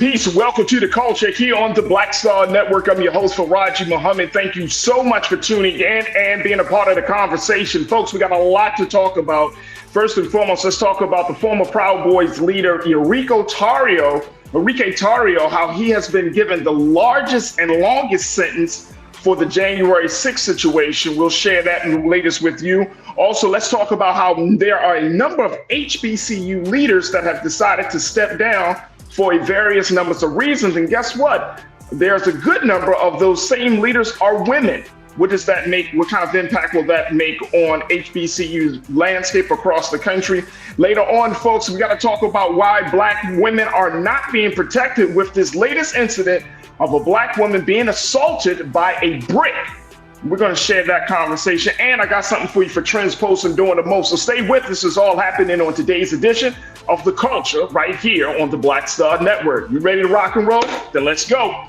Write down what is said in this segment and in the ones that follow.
Peace. Welcome to The Culture here on the Black Star Network. I'm your host, Farajii Muhammad. Thank you so much for tuning in and being a part of the conversation. Folks, we got a lot to talk about. First and foremost, let's talk about the former Proud Boys leader, Enrique Tarrio, how he has been given the largest and longest sentence for the January 6th situation. We'll share that in the latest with you. Also, let's talk about how there are a number of HBCU leaders that have decided to step down for a various numbers of reasons. And guess what? There's a good number of those same leaders are women. What does that make? What kind of impact will that make on HBCU landscape across the country? Later on, folks, we got to talk about why Black women are not being protected with this latest incident of a Black woman being assaulted by a brick. We're going to share that conversation. And I got something for you for trends, posts, and doing the most. So stay with us. This is all happening on today's edition of The Culture right here on the Black Star Network. You ready to rock and roll? Then let's go.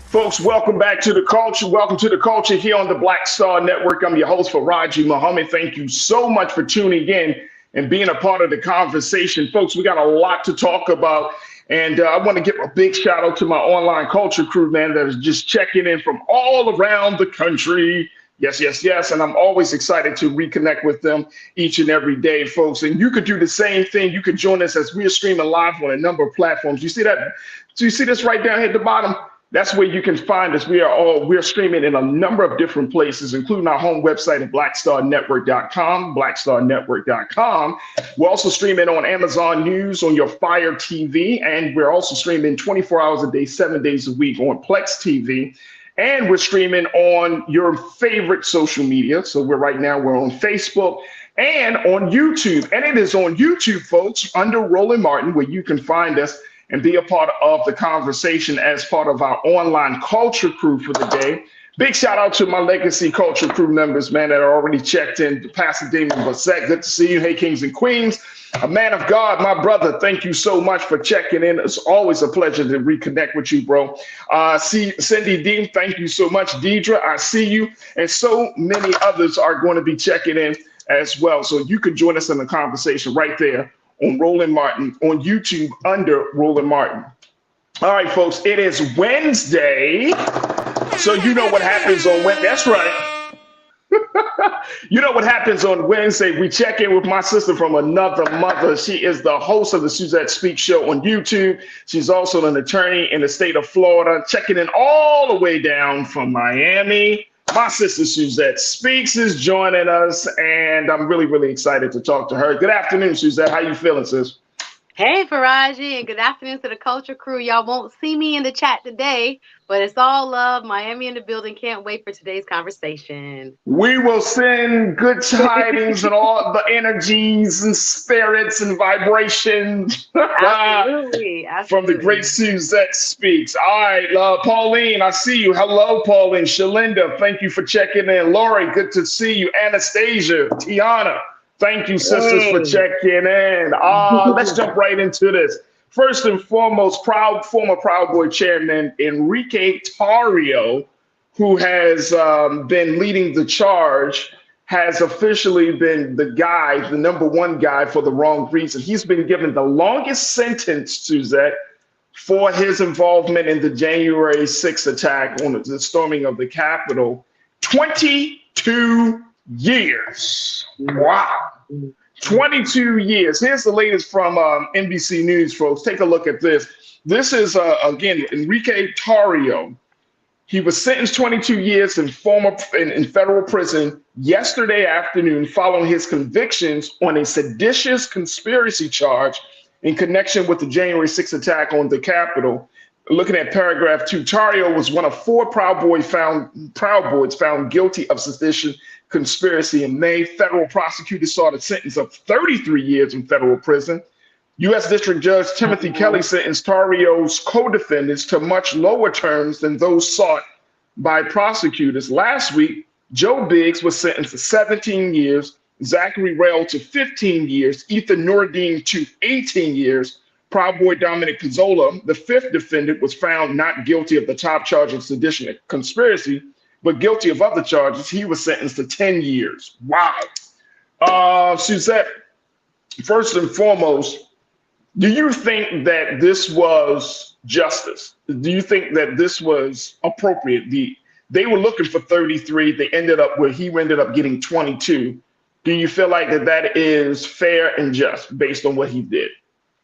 Folks, welcome back to The Culture. Welcome to The Culture here on the Black Star Network. I'm your host, Farajii Muhammad. Thank you so much for tuning in and being a part of the conversation. Folks, we got a lot to talk about. And I want to give a big shout out to my online culture crew, man, that is just checking in from all around the country. Yes, yes, yes. And I'm always excited to reconnect with them each and every day, folks. And you could do the same thing. You could join us as we are streaming live on a number of platforms. You see that? Do you see this right down here at the bottom? That's where you can find us. We're streaming in a number of different places, including our home website at blackstarnetwork.com, blackstarnetwork.com. We're also streaming on Amazon News, on your Fire TV, and we're also streaming 24 hours a day, 7 days a week on Plex TV. And we're streaming on your favorite social media. So we're on Facebook and on YouTube. And it is on YouTube, folks, under Roland Martin, where you can find us and be a part of the conversation as part of our online culture crew for the day. Big shout out to my legacy culture crew members, man, that are already checked in. Pastor Damon Bassett, good to see you. Hey, kings and queens. A man of God, my brother, thank you so much for checking in. It's always a pleasure to reconnect with you, bro. Cindy Dean, thank you so much. Deidre, I see you. And so many others are going to be checking in as well. So you can join us in the conversation right there on Roland Martin, on YouTube under Roland Martin. All right, folks, it is Wednesday. So you know what happens on Wednesday. That's right. You know what happens on Wednesday. We check in with my sister from another mother. She is the host of the Suzette Speaks Show on YouTube. She's also an attorney in the state of Florida, checking in all the way down from Miami. My sister Suzette Speaks is joining us, and I'm really, really excited to talk to her. Good afternoon, Suzette. How you feeling, sis? Hey, Farajii, and good afternoon to the culture crew. Y'all won't see me in the chat today, but it's all love. Miami in the building. Can't wait for today's conversation. We will send good tidings and all the energies and spirits and vibrations Absolutely. from the great Suzette Speaks. All right, Pauline, I see you. Hello, Pauline. Shalinda, thank you for checking in. Lori, good to see you. Anastasia, Tiana, thank you, sisters, for checking in. Let's jump right into this. First and foremost, former Proud Boy chairman Enrique Tarrio, who has been leading the charge, has officially been the number one guy for the wrong reason. He's been given the longest sentence, Suzette, for his involvement in the January 6th attack on the storming of the Capitol. 22 years. Wow. 22 years. Here's the latest from NBC News, folks. Take a look at this. This is, again, Enrique Tarrio. He was sentenced 22 years in federal prison yesterday afternoon following his convictions on a seditious conspiracy charge in connection with the January 6th attack on the Capitol. Looking at paragraph 2, Tarrio was one of 4 Proud Boys found guilty of sedition conspiracy in May. Federal prosecutors sought a sentence of 33 years in federal prison. U.S. District Judge Timothy Kelly sentenced Tarrio's co-defendants to much lower terms than those sought by prosecutors. Last week, Joe Biggs was sentenced to 17 years, Zachary Rail to 15 years, Ethan Nordine to 18 years. Proud Boy Dominic Pizzola, the fifth defendant, was found not guilty of the top charge of sedition and conspiracy, but guilty of other charges. He was sentenced to 10 years. Wow. Suzette, first and foremost, do you think that this was justice? Do you think that this was appropriate? They were looking for 33. He ended up getting 22. Do you feel like that is fair and just based on what he did?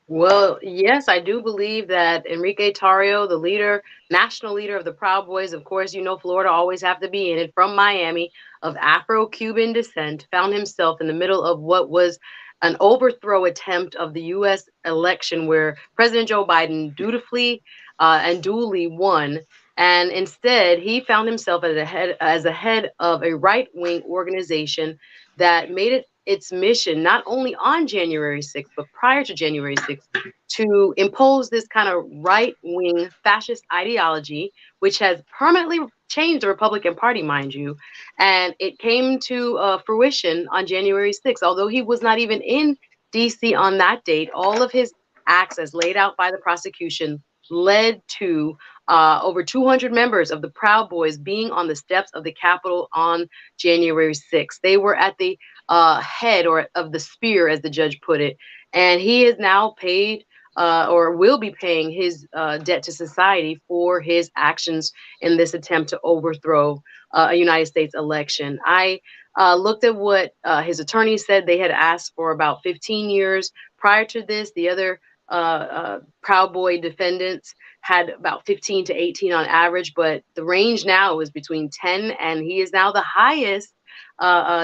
Well, yes, I do believe that Enrique Tarrio, the leader, national leader of the Proud Boys, of course, Florida always have to be in it, from Miami, of Afro-Cuban descent, found himself in the middle of what was an overthrow attempt of the U.S. election, where President Joe Biden dutifully and duly won. And instead, he found himself as a head of a right-wing organization that made it its mission, not only on January 6th, but prior to January 6th, to impose this kind of right-wing fascist ideology, which has permanently changed the Republican Party, mind you. And it came to fruition on January 6th. Although he was not even in D.C. on that date, all of his acts as laid out by the prosecution led to over 200 members of the Proud Boys being on the steps of the Capitol on January 6th. They were at the head of the spear, as the judge put it. And he is now paid or will be paying his debt to society for his actions in this attempt to overthrow a United States election. I looked at what his attorney said. They had asked for about 15 years. Prior to this, the other Proud Boy defendants had about 15 to 18 on average, but the range now is between 10, and he is now the highest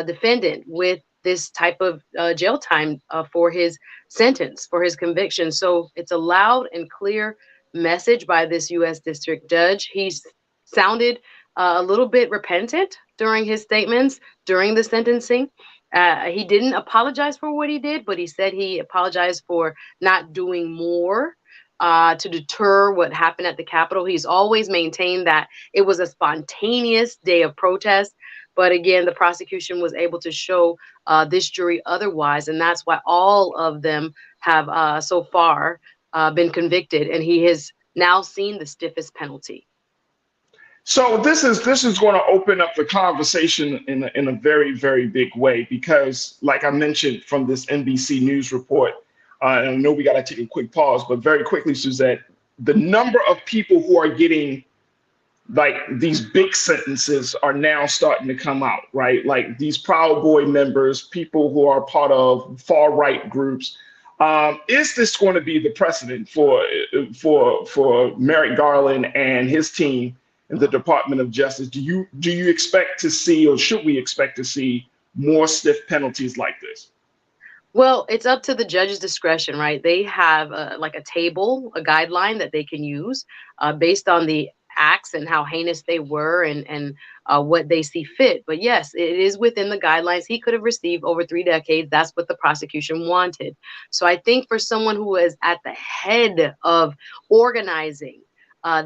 defendant with this type of jail time for his sentence, for his conviction. So it's a loud and clear message by this U.S. district judge. He's sounded a little bit repentant during his statements during the sentencing. He didn't apologize for what he did, but he said he apologized for not doing more to deter what happened at the Capitol. He's always maintained that it was a spontaneous day of protest. But again, the prosecution was able to show this jury otherwise. And that's why all of them have so far been convicted. And he has now seen the stiffest penalty. So this is going to open up the conversation in a very, very big way, because like I mentioned from this NBC News report, and I know we got to take a quick pause, but very quickly, Suzette, the number of people who are getting like these big sentences are now starting to come out, right? Like these Proud Boy members, people who are part of far right groups. Is this going to be the precedent for Merrick Garland and his team in the Department of Justice? Do you expect to see, or should we expect to see, more stiff penalties like this? Well, it's up to the judge's discretion, right? They have like a table, a guideline that they can use based on the acts and how heinous they were and what they see fit. But yes, it is within the guidelines. He could have received over 3 decades. That's what the prosecution wanted. So I think for someone who is at the head of organizing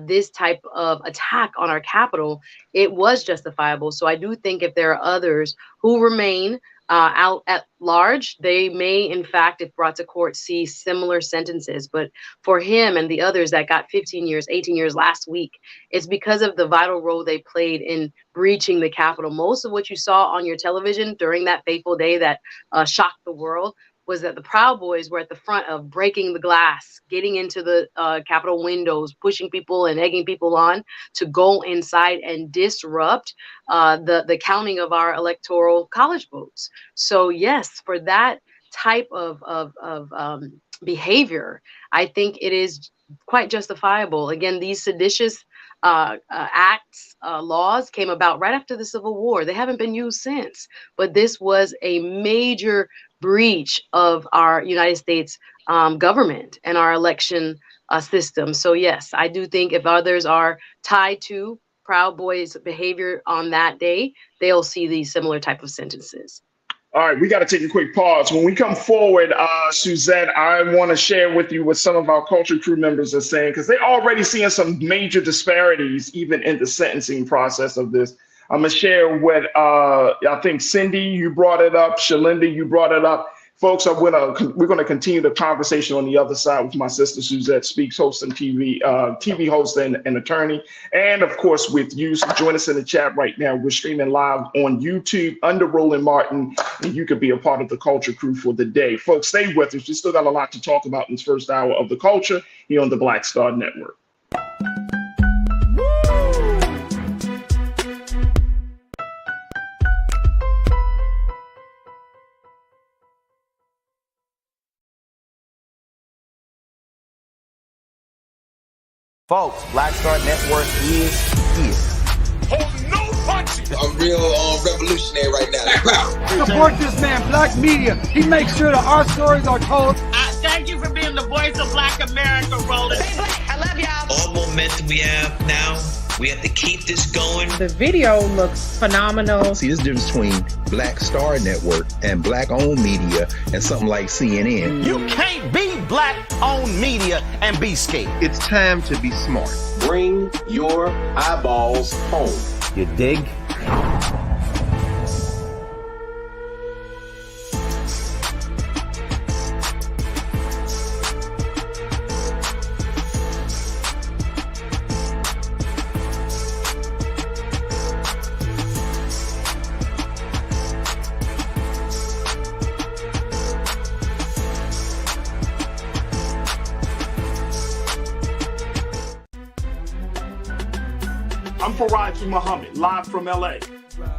this type of attack on our Capitol, it was justifiable. So I do think if there are others who remain out at large, they may, in fact, if brought to court, see similar sentences. But for him and the others that got 15 years, 18 years last week, it's because of the vital role they played in breaching the Capitol. Most of what you saw on your television during that fateful day that shocked the world was that the Proud Boys were at the front of breaking the glass, getting into the Capitol windows, pushing people and egging people on to go inside and disrupt the counting of our electoral college votes. So yes, for that type of behavior, I think it is quite justifiable. Again, these seditious acts, laws came about right after the Civil War. They haven't been used since, but this was a major breach of our United States government and our election system. So yes, I do think if others are tied to Proud Boys behavior on that day, they'll see these similar type of sentences. All right, we got to take a quick pause. When we come forward, Suzette, I want to share with you what some of our culture crew members are saying, because they're already seeing some major disparities even in the sentencing process of this. I'm gonna share what I think Cindy, you brought it up, Shalinda, you brought it up. Folks, we're gonna continue the conversation on the other side with my sister Suzette Speaks, host and TV host and attorney, and of course with you. So join us in the chat right now. We're streaming live on YouTube under Roland Martin, and you could be a part of the culture crew for the day. Folks, stay with us. We still got a lot to talk about in this first hour of the culture here on the Black Star Network. Folks, Black Star Network is here. Hold no punches. I'm real revolutionary right now. Support this man, Black Media. He makes sure that our stories are told. Thank you for being the voice of Black America, Roland. I love y'all. All momentum we have now. We have to keep this going. The video looks phenomenal. See, this difference between Black Star Network and Black-owned media and something like CNN. You can't be Black-owned media and be scared. It's time to be smart. Bring your eyeballs home. You dig? I'm Farajii Muhammad, live from LA.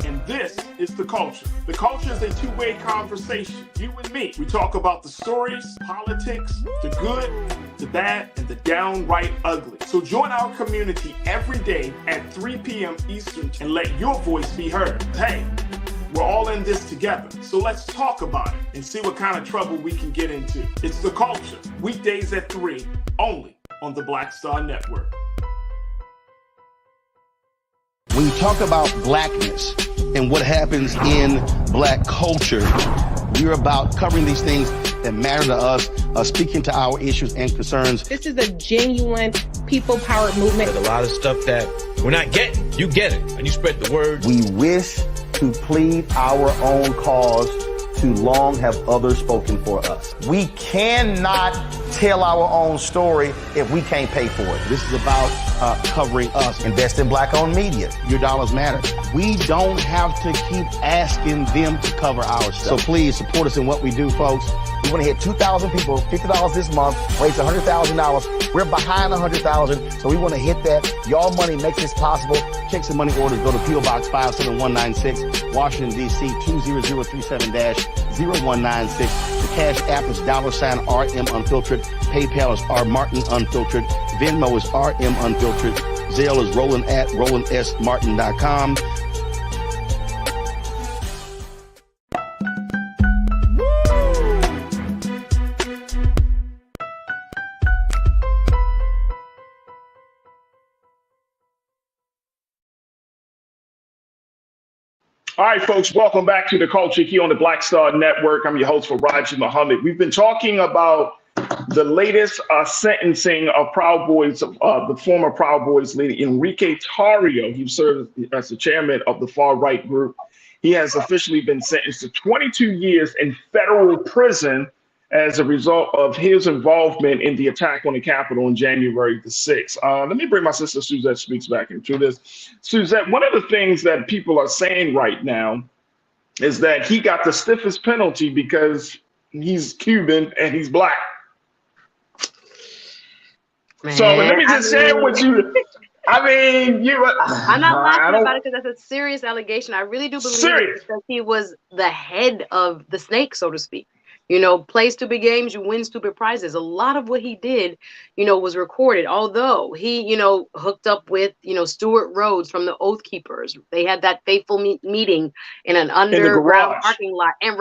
And this is The Culture. The Culture is a two-way conversation. You and me. We talk about the stories, politics, the good, the bad, and the downright ugly. So join our community every day at 3 p.m. Eastern and let your voice be heard. Hey, we're all in this together. So let's talk about it and see what kind of trouble we can get into. It's The Culture, weekdays at 3, only on the Black Star Network. When you talk about blackness and what happens in Black culture, we're about covering these things that matter to us, speaking to our issues and concerns. This is a genuine people-powered movement. There's a lot of stuff that we're not getting. You get it, and you spread the word. We wish to plead our own cause. Too long have others spoken for us. We cannot tell our own story if we can't pay for it. This is about covering us. Invest in Black-owned media. Your dollars matter. We don't have to keep asking them to cover our stuff. So please support us in what we do, folks. We want to hit 2,000 people, $50 this month, raise $100,000. We're behind 100,000, so we want to hit that. Y'all money makes this possible. Check some money orders. Go to P.O. Box 57196, Washington, D.C. 20037-0196. The Cash App is $RM Unfiltered. PayPal is R Martin Unfiltered. Venmo is RM Unfiltered. Zelle is Roland at RolandSMartin.com. All right, folks, welcome back to The Culture here on the Black Star Network. I'm your host, Farajii Muhammad. We've been talking about the latest sentencing of Proud Boys, the former Proud Boys leader, Enrique Tarrio. He served as the chairman of the far-right group. He has officially been sentenced to 22 years in federal prison as a result of his involvement in the attack on the Capitol on January the 6th. Let me bring my sister Suzette Speaks back into this. Suzette, one of the things that people are saying right now is that he got the stiffest penalty because he's Cuban and he's Black. Man, so let me just share with you. I mean, I'm not laughing about it because that's a serious allegation. I really do believe it because he was the head of the snake, so to speak. You know, play stupid games, you win stupid prizes. A lot of what he did, you know, was recorded. Although he, you know, hooked up with, you know, Stuart Rhodes from the Oath Keepers. They had that fateful meeting in an underground parking lot and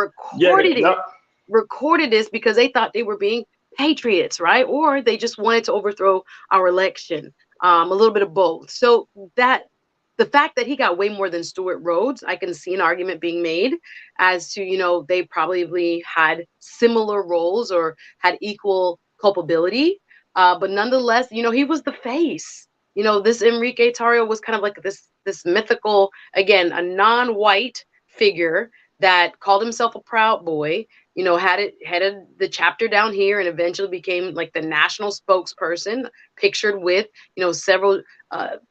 recorded this because they thought they were being patriots, right? Or they just wanted to overthrow our election. A little bit of both. So that the fact that he got way more than Stuart Rhodes, I can see an argument being made as to, you know, they probably had similar roles or had equal culpability. But nonetheless, you know, he was the face. this Enrique Tarrio was kind of like this mythical, again, a non-white figure that called himself a Proud Boy, headed the chapter down here and eventually became like the national spokesperson, pictured with, several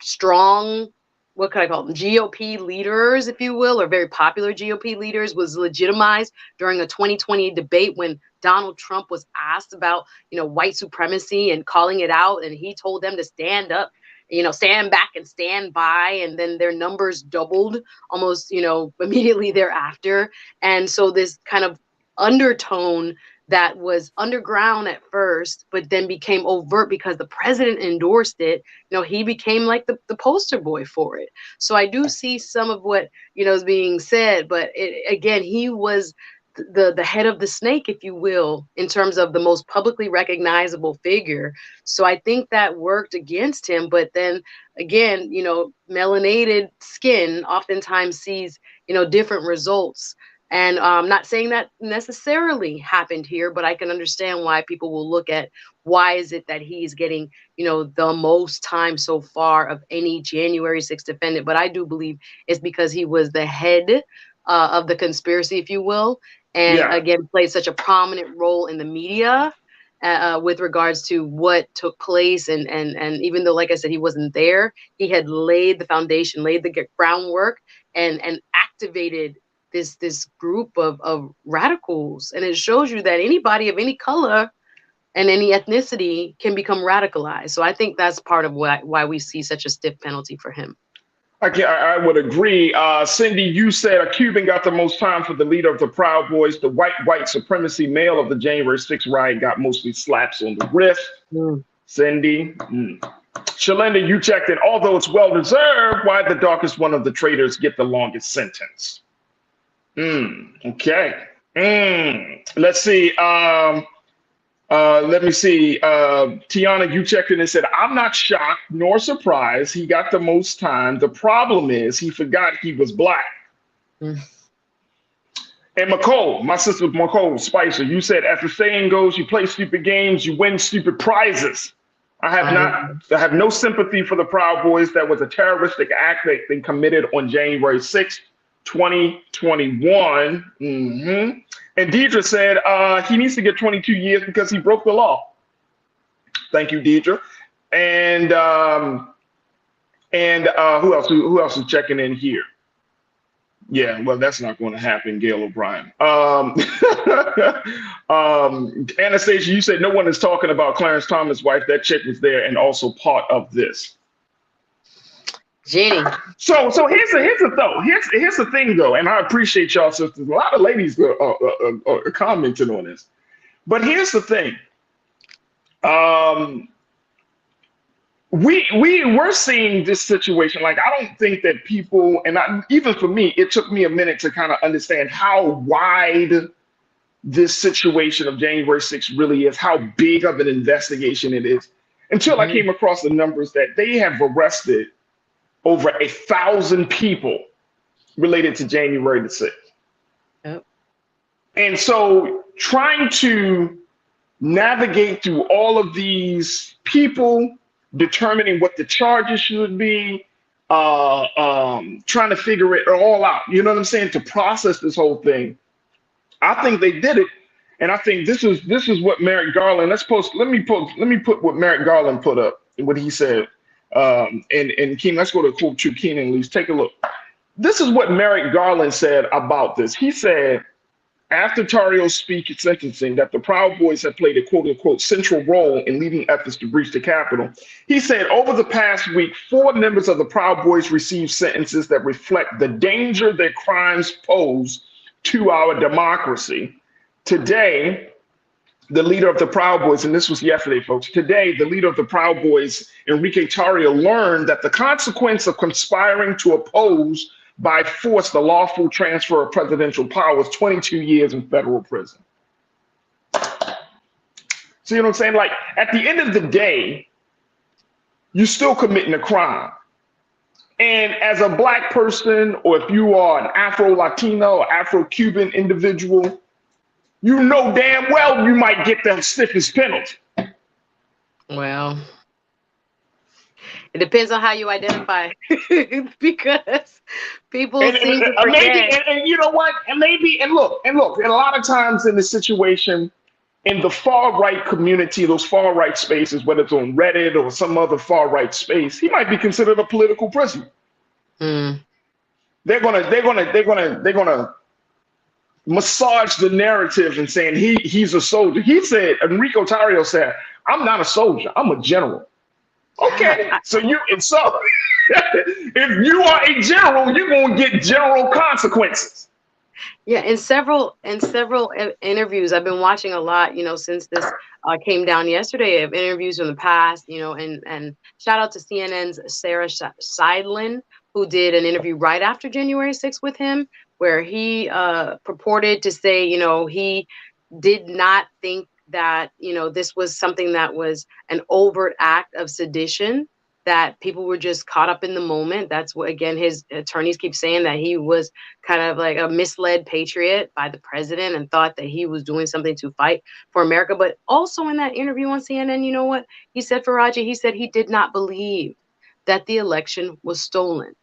strong, what could I call them, GOP leaders, if you will, or very popular GOP leaders, was legitimized during a 2020 debate when Donald Trump was asked about, white supremacy and calling it out. And he told them to stand up, stand back and stand by. And then their numbers doubled almost, immediately thereafter. And so this kind of undertone that was underground at first, but then became overt because the president endorsed it. He became like the poster boy for it. So I do see some of what, is being said, but again, he was the head of the snake, if you will, in terms of the most publicly recognizable figure. So I think that worked against him. But then again, melanated skin oftentimes sees, different results. And I'm not saying that necessarily happened here, but I can understand why people will look at why is it that he's getting, the most time so far of any January 6th defendant. But I do believe it's because he was the head of the conspiracy, if you will, and again, played such a prominent role in the media with regards to what took place. And even though, like I said, he wasn't there, he had laid the foundation, laid the groundwork, and activated this group of radicals. And it shows you that anybody of any color and any ethnicity can become radicalized. So I think that's part of why we see such a stiff penalty for him. I would agree. Cindy, you said a Cuban got the most time for the leader of the Proud Boys. The white supremacy male of the January 6th riot got mostly slaps on the wrist. Cindy. Shalinda, you checked it. Although it's well-deserved, why the darkest one of the traitors get the longest sentence? Okay. Let's see. Let me see. Tiana, you checked in and said, I'm not shocked nor surprised. He got the most time. The problem is he forgot he was black. And McCole, my sister McCole Spicer, you said, as the saying goes, you play stupid games, you win stupid prizes. I have no sympathy for the Proud Boys. That was a terroristic act that they committed on January 6th. 2021. And Deidre said he needs to get 22 years because he broke the law. Thank you, Deidre. And who else is checking in here? Yeah, well, that's not going to happen, Gail O'Brien. Anastasia, you said no one is talking about Clarence Thomas' wife. That chick was there and also part of this. Jenny. So here's the thing though, and I appreciate y'all sisters. A lot of ladies are commenting on this, but here's the thing. We're seeing this situation. Like, I don't think that people, and even for me, it took me a minute to kind of understand how wide this situation of January 6th really is, how big of an investigation it is, until I came across the numbers that they have arrested over 1,000 people related to January the 6th. Yep. And so trying to navigate through all of these people, determining what the charges should be, trying to figure it all out, you know what I'm saying, to process this whole thing. I think they did it. And I think this is what Merrick Garland, let me put what Merrick Garland put up, what he said. And King, let's go to quote 2 King and Lee's. Take a look. This is what Merrick Garland said about this. He said, after Tarrio's speech at sentencing, that the Proud Boys have played a quote unquote central role in leading efforts to breach the Capitol. He said, over the past week, 4 members of the Proud Boys received sentences that reflect the danger their crimes pose to our democracy. Today, the leader of the Proud Boys, and this was yesterday, folks, today, the leader of the Proud Boys, Enrique Tarrio, learned that the consequence of conspiring to oppose by force the lawful transfer of presidential power was 22 years in federal prison. See what I'm saying? Like, at the end of the day, you're still committing a crime. And as a Black person, or if you are an Afro-Latino or Afro-Cuban individual, you know damn well you might get the stiffest penalty. Well, It depends on how you identify, because people And, seem to maybe, forget. and you know what? And maybe, and look, and a lot of times in the situation, in the far right community, those far right spaces, whether it's on Reddit or some other far right space, he might be considered a political prisoner. Mm. They're gonna massage the narrative and saying he's a soldier. He said, Enrique Tarrio said, "I'm not a soldier. I'm a general." Okay, so if you are a general, you're gonna get general consequences. Yeah, in several interviews, I've been watching a lot, since this came down yesterday, of interviews from the past, and shout out to CNN's Sarah Seidlin, who did an interview right after January 6th with him, where he purported to say, he did not think that, this was something that was an overt act of sedition, that people were just caught up in the moment. That's what, again, his attorneys keep saying, that he was kind of like a misled patriot by the president and thought that he was doing something to fight for America. But also in that interview on CNN, you know what he said, Farajii? He said he did not believe that the election was stolen.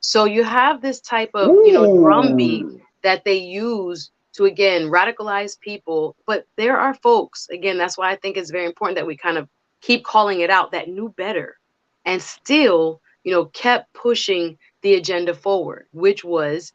So you have this type of, drumbeat that they use to, again, radicalize people. But there are folks, again, that's why I think it's very important that we kind of keep calling it out, that knew better and still, kept pushing the agenda forward, which was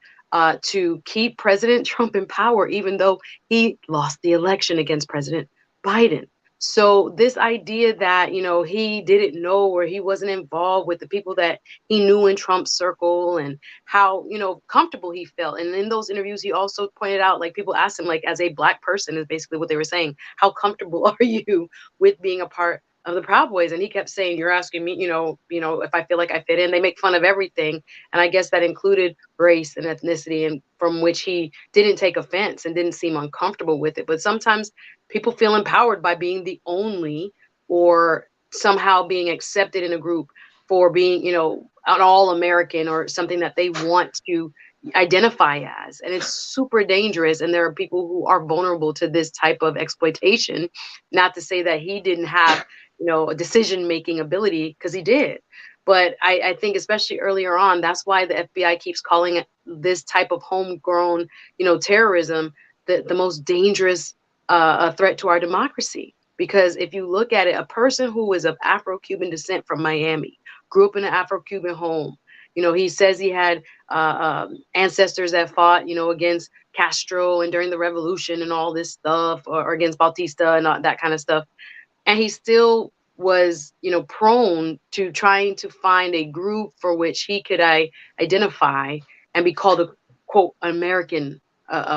to keep President Trump in power, even though he lost the election against President Biden. So this idea that, he didn't know, or he wasn't involved with the people that he knew in Trump's circle, and how, comfortable he felt. And in those interviews, he also pointed out, like, people asked him, like, as a Black person, is basically what they were saying, how comfortable are you with being a part of the Proud Boys? And he kept saying, you're asking me, if I feel like I fit in. They make fun of everything. And I guess that included race and ethnicity, and from which he didn't take offense and didn't seem uncomfortable with it. But sometimes people feel empowered by being the only, or somehow being accepted in a group for being, an all-American, or something that they want to identify as. And it's super dangerous. And there are people who are vulnerable to this type of exploitation. Not to say that he didn't have, a decision-making ability, because he did. But I think, especially earlier on, that's why the FBI keeps calling it this type of homegrown, terrorism, the most dangerous threat to our democracy. Because if you look at it, a person who is of Afro-Cuban descent from Miami, grew up in an Afro-Cuban home, he says he had ancestors that fought, against Castro and during the revolution and all this stuff, or against Bautista and all that kind of stuff. And he still was, prone to trying to find a group for which he could identify and be called a, quote, American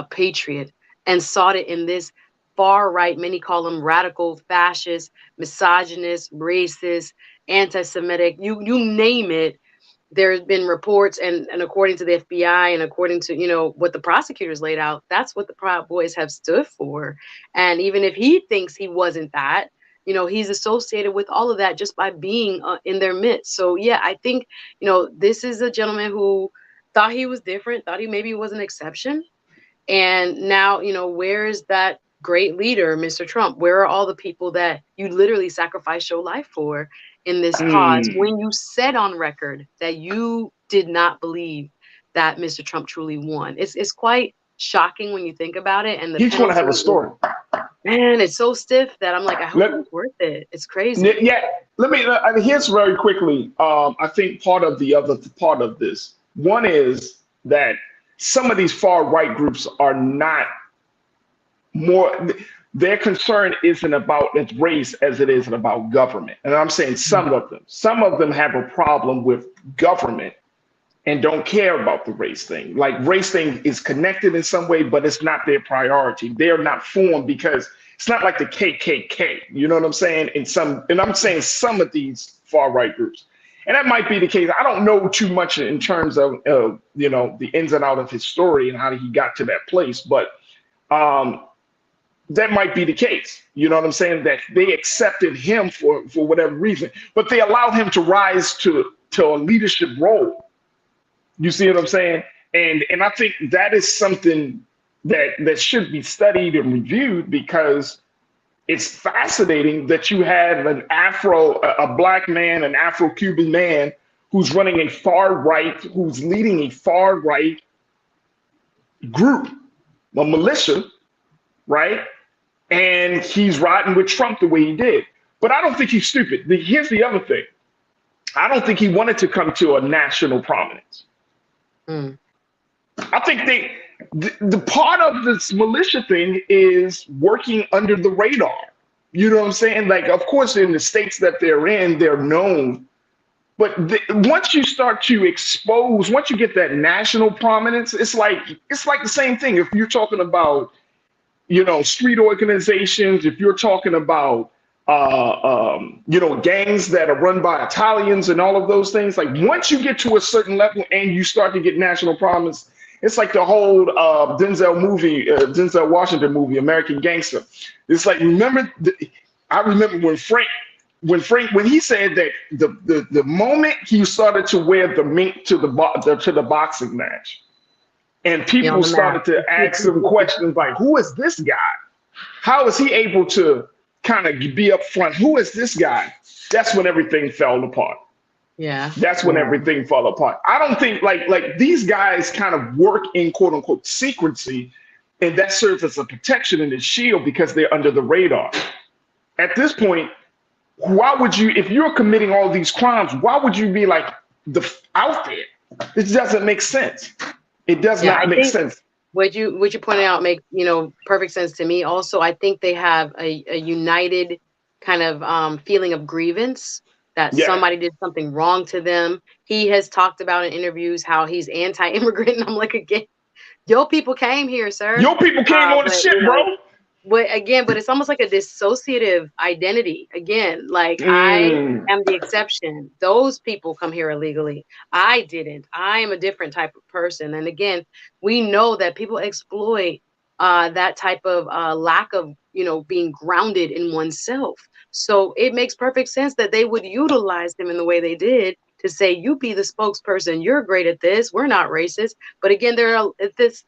patriot, and sought it in this far right, many call them radical, fascist, misogynist, racist, anti-Semitic, you name it. There's been reports, and according to the FBI, and according to, what the prosecutors laid out, that's what the Proud Boys have stood for. And even if he thinks he wasn't that, he's associated with all of that just by being in their midst. So yeah, I think, this is a gentleman who thought he was different, thought he maybe was an exception. And now, where's that great leader, Mr. Trump? Where are all the people that you literally sacrificed your life for in this cause, when you said on record that you did not believe that Mr. Trump truly won? It's quite shocking when you think about it. And he's going to have a story. Man, it's so stiff that I'm like, I hope it's worth it. It's crazy. Yeah, here's very quickly. I think part of this, one is that some of these far right groups are not more, their concern isn't about race as it is about government. And I'm saying some of them have a problem with government and don't care about the race thing. Like, race thing is connected in some way, but it's not their priority. They're not formed because it's not like the KKK. You know what I'm saying? And I'm saying some of these far right groups. And that might be the case. I don't know too much in terms of, the ins and outs of his story and how he got to that place. But that might be the case. You know what I'm saying? That they accepted him for whatever reason, but they allowed him to rise to a leadership role. You see what I'm saying? And I think that is something that should be studied and reviewed, because it's fascinating that you have a black man, an Afro-Cuban man who's running a far right, who's leading a far right group, a militia, right? And he's riding with Trump the way he did. But I don't think he's stupid. Here's the other thing. I don't think he wanted to come to a national prominence. I think the part of this militia thing is working under the radar. You know what I'm saying? Like, of course, in the states that they're in, they're known. But once you start to expose, once you get that national prominence, it's like the same thing. If you're talking about, you know, street organizations, if you're talking about, you know, gangs that are run by Italians and all of those things, like once you get to a certain level and you start to get national prominence, it's like the whole Denzel Washington movie, American Gangster. It's like, I remember when he said that the moment he started to wear the mink to the boxing match, and people started to ask him questions like, who is this guy? How is he able to kind of be up front? Who is this guy? That's when everything fell apart. Yeah. That's when everything fell apart. I don't think like these guys kind of work in quote unquote secrecy, and that serves as a protection and a shield because they're under the radar. At this point, why would you, if you're committing all these crimes, why would you be like out there? It doesn't make sense. It does not make sense. What you pointed out make, you know, perfect sense to me. Also, I think they have a united kind of feeling of grievance that somebody did something wrong to them. He has talked about in interviews how he's anti-immigrant. And I'm like, again, your people came here, sir. Your people came on the ship, bro. But it's almost like a dissociative identity. Again, like I am the exception. Those people come here illegally. I didn't. I am a different type of person. And again, we know that people exploit that type of lack of, you know, being grounded in oneself. So it makes perfect sense that they would utilize them in the way they did to say, you be the spokesperson. You're great at this. We're not racist. But again,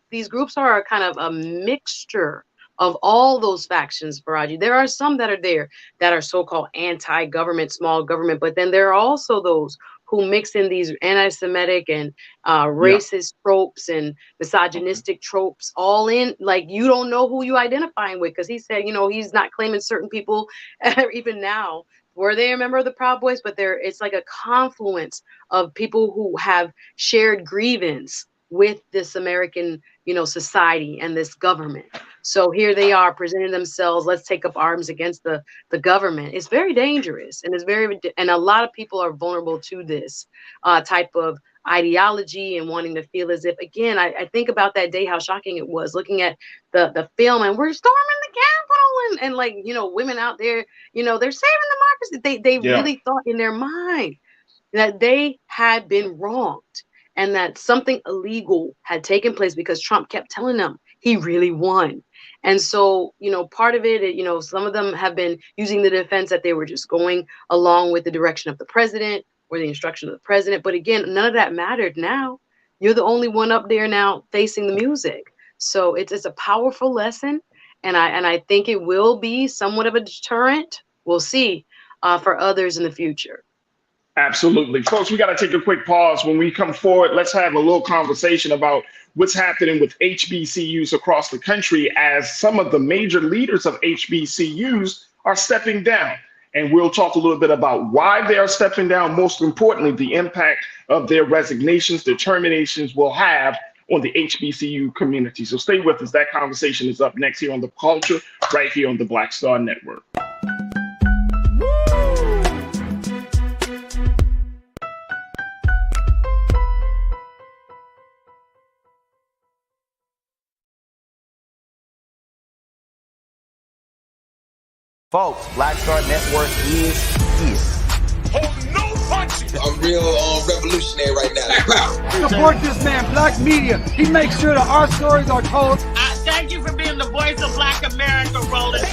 these groups are kind of a mixture of all those factions, Farajii. There are some that are there that are so-called anti-government, small government, but then there are also those who mix in these anti-Semitic and racist tropes and misogynistic tropes all in. Like, you don't know who you identifying with, because he said, you know, he's not claiming certain people even now. Were they a member of the Proud Boys? But it's like a confluence of people who have shared grievance with this American, you know, society and this government. So here they are presenting themselves. Let's take up arms against the government. It's very dangerous, and and a lot of people are vulnerable to this type of ideology and wanting to feel as if, again, I think about that day, how shocking it was looking at the film, and we're storming the Capitol, and like, you know, women out there, you know, they're saving democracy. They really thought in their mind that they had been wronged, and that something illegal had taken place because Trump kept telling them he really won. And so, you know, part of it, you know, some of them have been using the defense that they were just going along with the direction of the president or the instruction of the president. But again, none of that mattered now. You're the only one up there now facing the music. So it's a powerful lesson. And I think it will be somewhat of a deterrent. We'll see for others in the future. Absolutely. Folks, we got to take a quick pause. When we come forward, let's have a little conversation about what's happening with HBCUs across the country as some of the major leaders of HBCUs are stepping down. And we'll talk a little bit about why they are stepping down. Most importantly, the impact of their resignations, their terminations will have on the HBCU community. So stay with us. That conversation is up next here on The Culture, right here on the Black Star Network. Folks, Black Star Network is here. Hold no punches. I'm real revolutionary right now. Support this man, Black Media. He makes sure that our stories are told. Thank you for being the voice of Black America, Roland.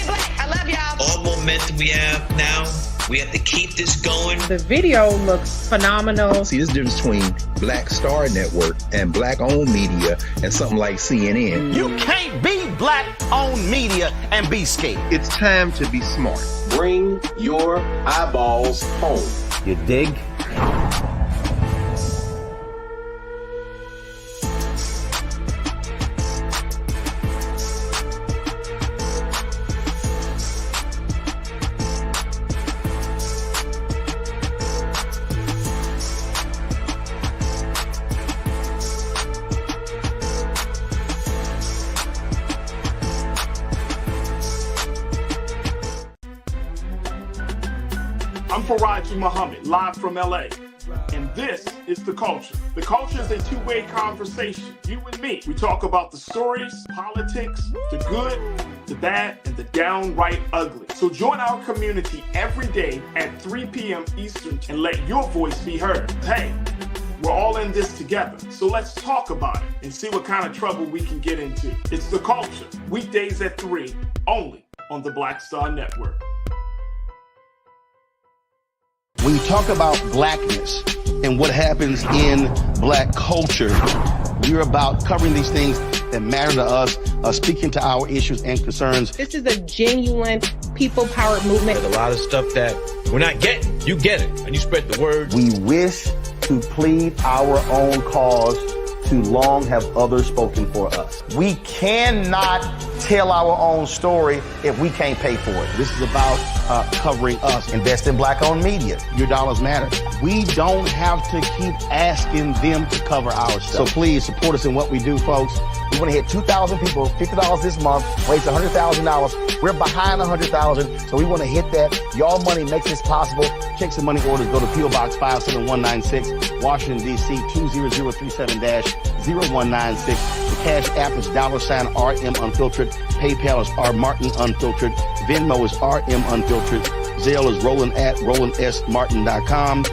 All momentum we have now, We have to keep this going. The video looks phenomenal. See, this difference between Black Star Network and Black-owned media and something like CNN. You can't be Black-owned media and be scared. It's time to be smart. Bring your eyeballs home. You dig? I'm Farajii Muhammad, live from LA. And this is The Culture. The Culture is a two-way conversation. You and me. We talk about the stories, politics, the good, the bad, and the downright ugly. So join our community every day at 3 p.m. Eastern and let your voice be heard. Hey, we're all in this together. So let's talk about it and see what kind of trouble we can get into. It's The Culture, weekdays at 3, only on the Black Star Network. When you talk about blackness and what happens in black culture, we're about covering these things that matter to us, speaking to our issues and concerns. This is a genuine people-powered movement. There's a lot of stuff that we're not getting. You get it, and you spread the word. We wish to plead our own cause. Too long have others spoken for us. We cannot tell our own story if we can't pay for it. This is about covering us. Invest in Black-owned media. Your dollars matter. We don't have to keep asking them to cover our stuff. So please support us in what we do, folks. We want to hit 2,000 people, $50 this month, raise $100,000. We're behind 100,000, so we want to hit that. Your money makes this possible. Checks and money orders go to P.O. Box 57196, Washington, D.C. 20037-0196. The Cash App is $RM Unfiltered. PayPal is R Martin Unfiltered. Venmo is RM Unfiltered. Zelle is roland@rolandsmartin.com.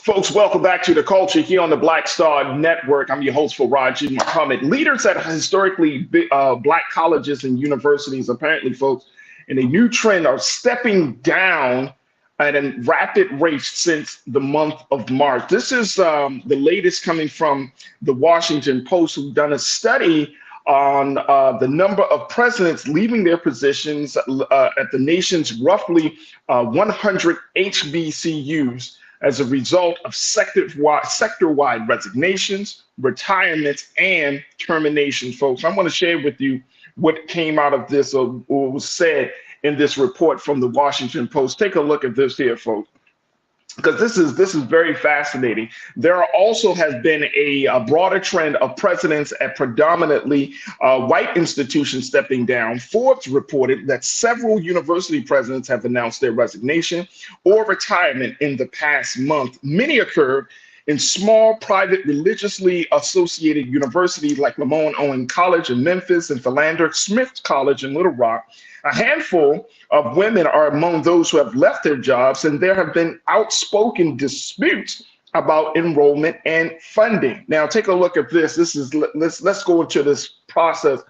Folks, welcome back to The Culture here on the Black Star Network. I'm your host, Farajii Muhammad. Leaders at historically black colleges and universities, apparently, folks, in a new trend are stepping down at a rapid rate since the month of March. This is the latest coming from the Washington Post, who've done a study on the number of presidents leaving their positions at the nation's roughly 100 HBCUs. As a result of sector-wide resignations, retirements, and terminations, folks. I want to share with you what came out of this or was said in this report from the Washington Post. Take a look at this here, folks, because this is very fascinating. There also has been a broader trend of presidents at predominantly white institutions stepping down. Forbes reported that several university presidents have announced their resignation or retirement in the past month. Many occurred in small, private, religiously associated universities like Lamont Owen College in Memphis and Philander Smith College in Little Rock. A handful of women are among those who have left their jobs, and there have been outspoken disputes about enrollment and funding. Now, take a look at this. Let's go into this process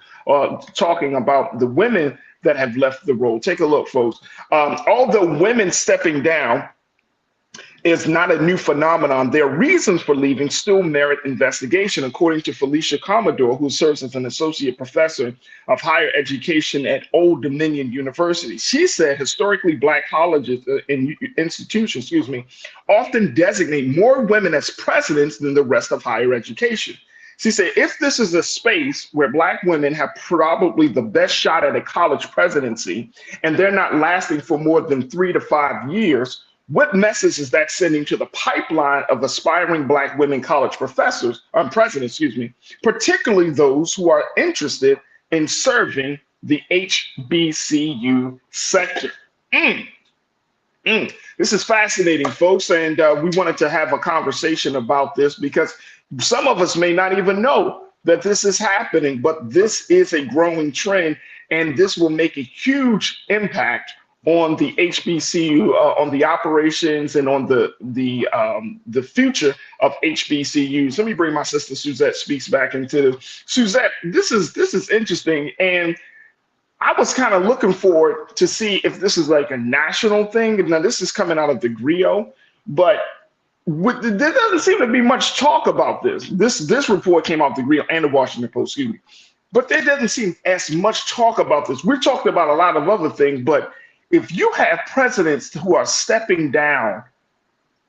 talking about the women that have left the role. Take a look, folks. Although women stepping down is not a new phenomenon, their reasons for leaving still merit investigation, according to Felicia Commodore, who serves as an associate professor of higher education at Old Dominion University. She said historically black colleges and institutions, often designate more women as presidents than the rest of higher education. She said, if this is a space where black women have probably the best shot at a college presidency, and they're not lasting for more than 3 to 5 years, what message is that sending to the pipeline of aspiring black women college presidents, particularly those who are interested in serving the HBCU sector? This is fascinating, folks, and we wanted to have a conversation about this because some of us may not even know that this is happening, but this is a growing trend, and this will make a huge impact on the HBCU, on the operations and on the future of HBCUs. Let me bring my sister Suzette Speaks back into this. Suzette, this is interesting, and I was kind of looking forward to see if this is like a national thing. Now this is coming out of the GRIO, but there doesn't seem to be much talk about this. This report came out of the GRIO and the Washington Post, excuse me. But there doesn't seem as much talk about this. We're talking about a lot of other things, but if you have presidents who are stepping down,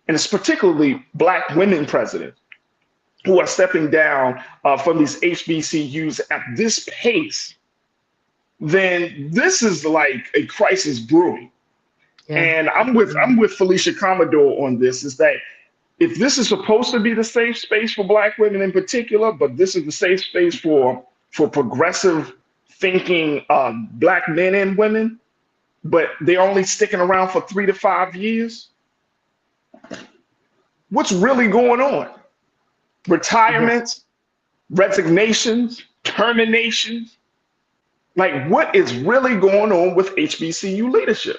and it's particularly Black women presidents who are stepping down from these HBCUs at this pace, then this is like a crisis brewing. Yeah. And I'm with Felicia Commodore on this, is that if this is supposed to be the safe space for Black women in particular, but this is the safe space for progressive thinking Black men and women, but they're only sticking around for 3 to 5 years, what's really going on? Retirements, resignations, terminations. Like, what is really going on with HBCU leadership?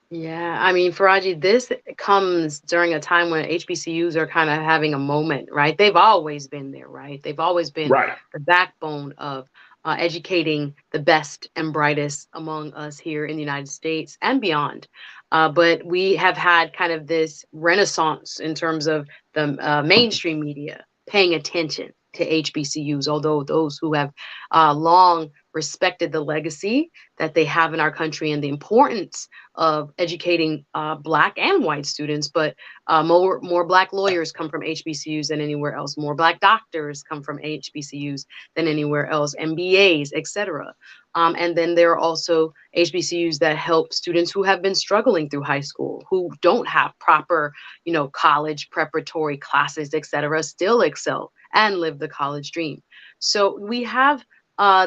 Yeah, I mean, Farajii, this comes during a time when HBCUs are kind of having a moment, right? They've always been there, right? They've always been the backbone of educating the best and brightest among us here in the United States and beyond. But we have had kind of this renaissance in terms of the mainstream media paying attention to HBCUs, although those who have long respected the legacy that they have in our country and the importance of educating Black and white students, but more Black lawyers come from HBCUs than anywhere else. More Black doctors come from HBCUs than anywhere else, MBAs, etc. And then there are also HBCUs that help students who have been struggling through high school, who don't have proper, college preparatory classes, etc., still excel and live the college dream. So we have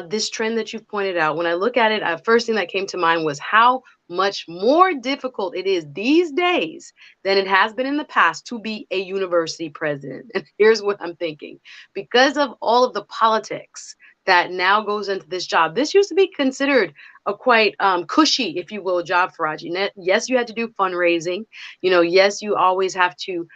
this trend that you've pointed out. When I look at it, first thing that came to mind was how much more difficult it is these days than it has been in the past to be a university president. And here's what I'm thinking. Because of all of the politics that now goes into this job, this used to be considered a quite cushy, if you will, job, Farajii. Yes, you had to do fundraising. Yes, you always have to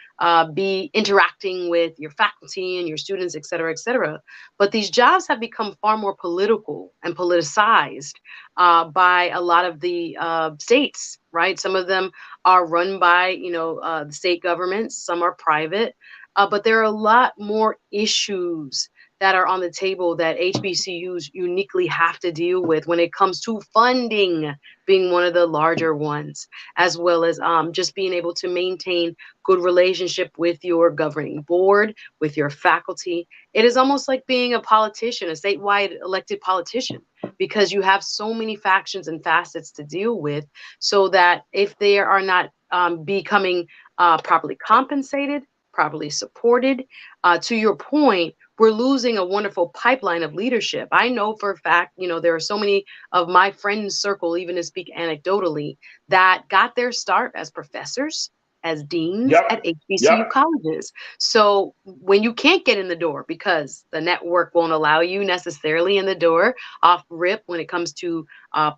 be interacting with your faculty and your students, et cetera, et cetera. But these jobs have become far more political and politicized by a lot of the states, right? Some of them are run by, the state governments. Some are private. But there are a lot more issues that are on the table that HBCUs uniquely have to deal with when it comes to funding being one of the larger ones, as well as just being able to maintain good relationship with your governing board, with your faculty. It is almost like being a politician, a statewide elected politician, because you have so many factions and facets to deal with, so that if they are not becoming properly compensated, properly supported, to your point, we're losing a wonderful pipeline of leadership. I know for a fact, there are so many of my friends circle, even to speak anecdotally, that got their start as professors, as deans at HBCU colleges. So when you can't get in the door because the network won't allow you necessarily in the door off rip when it comes to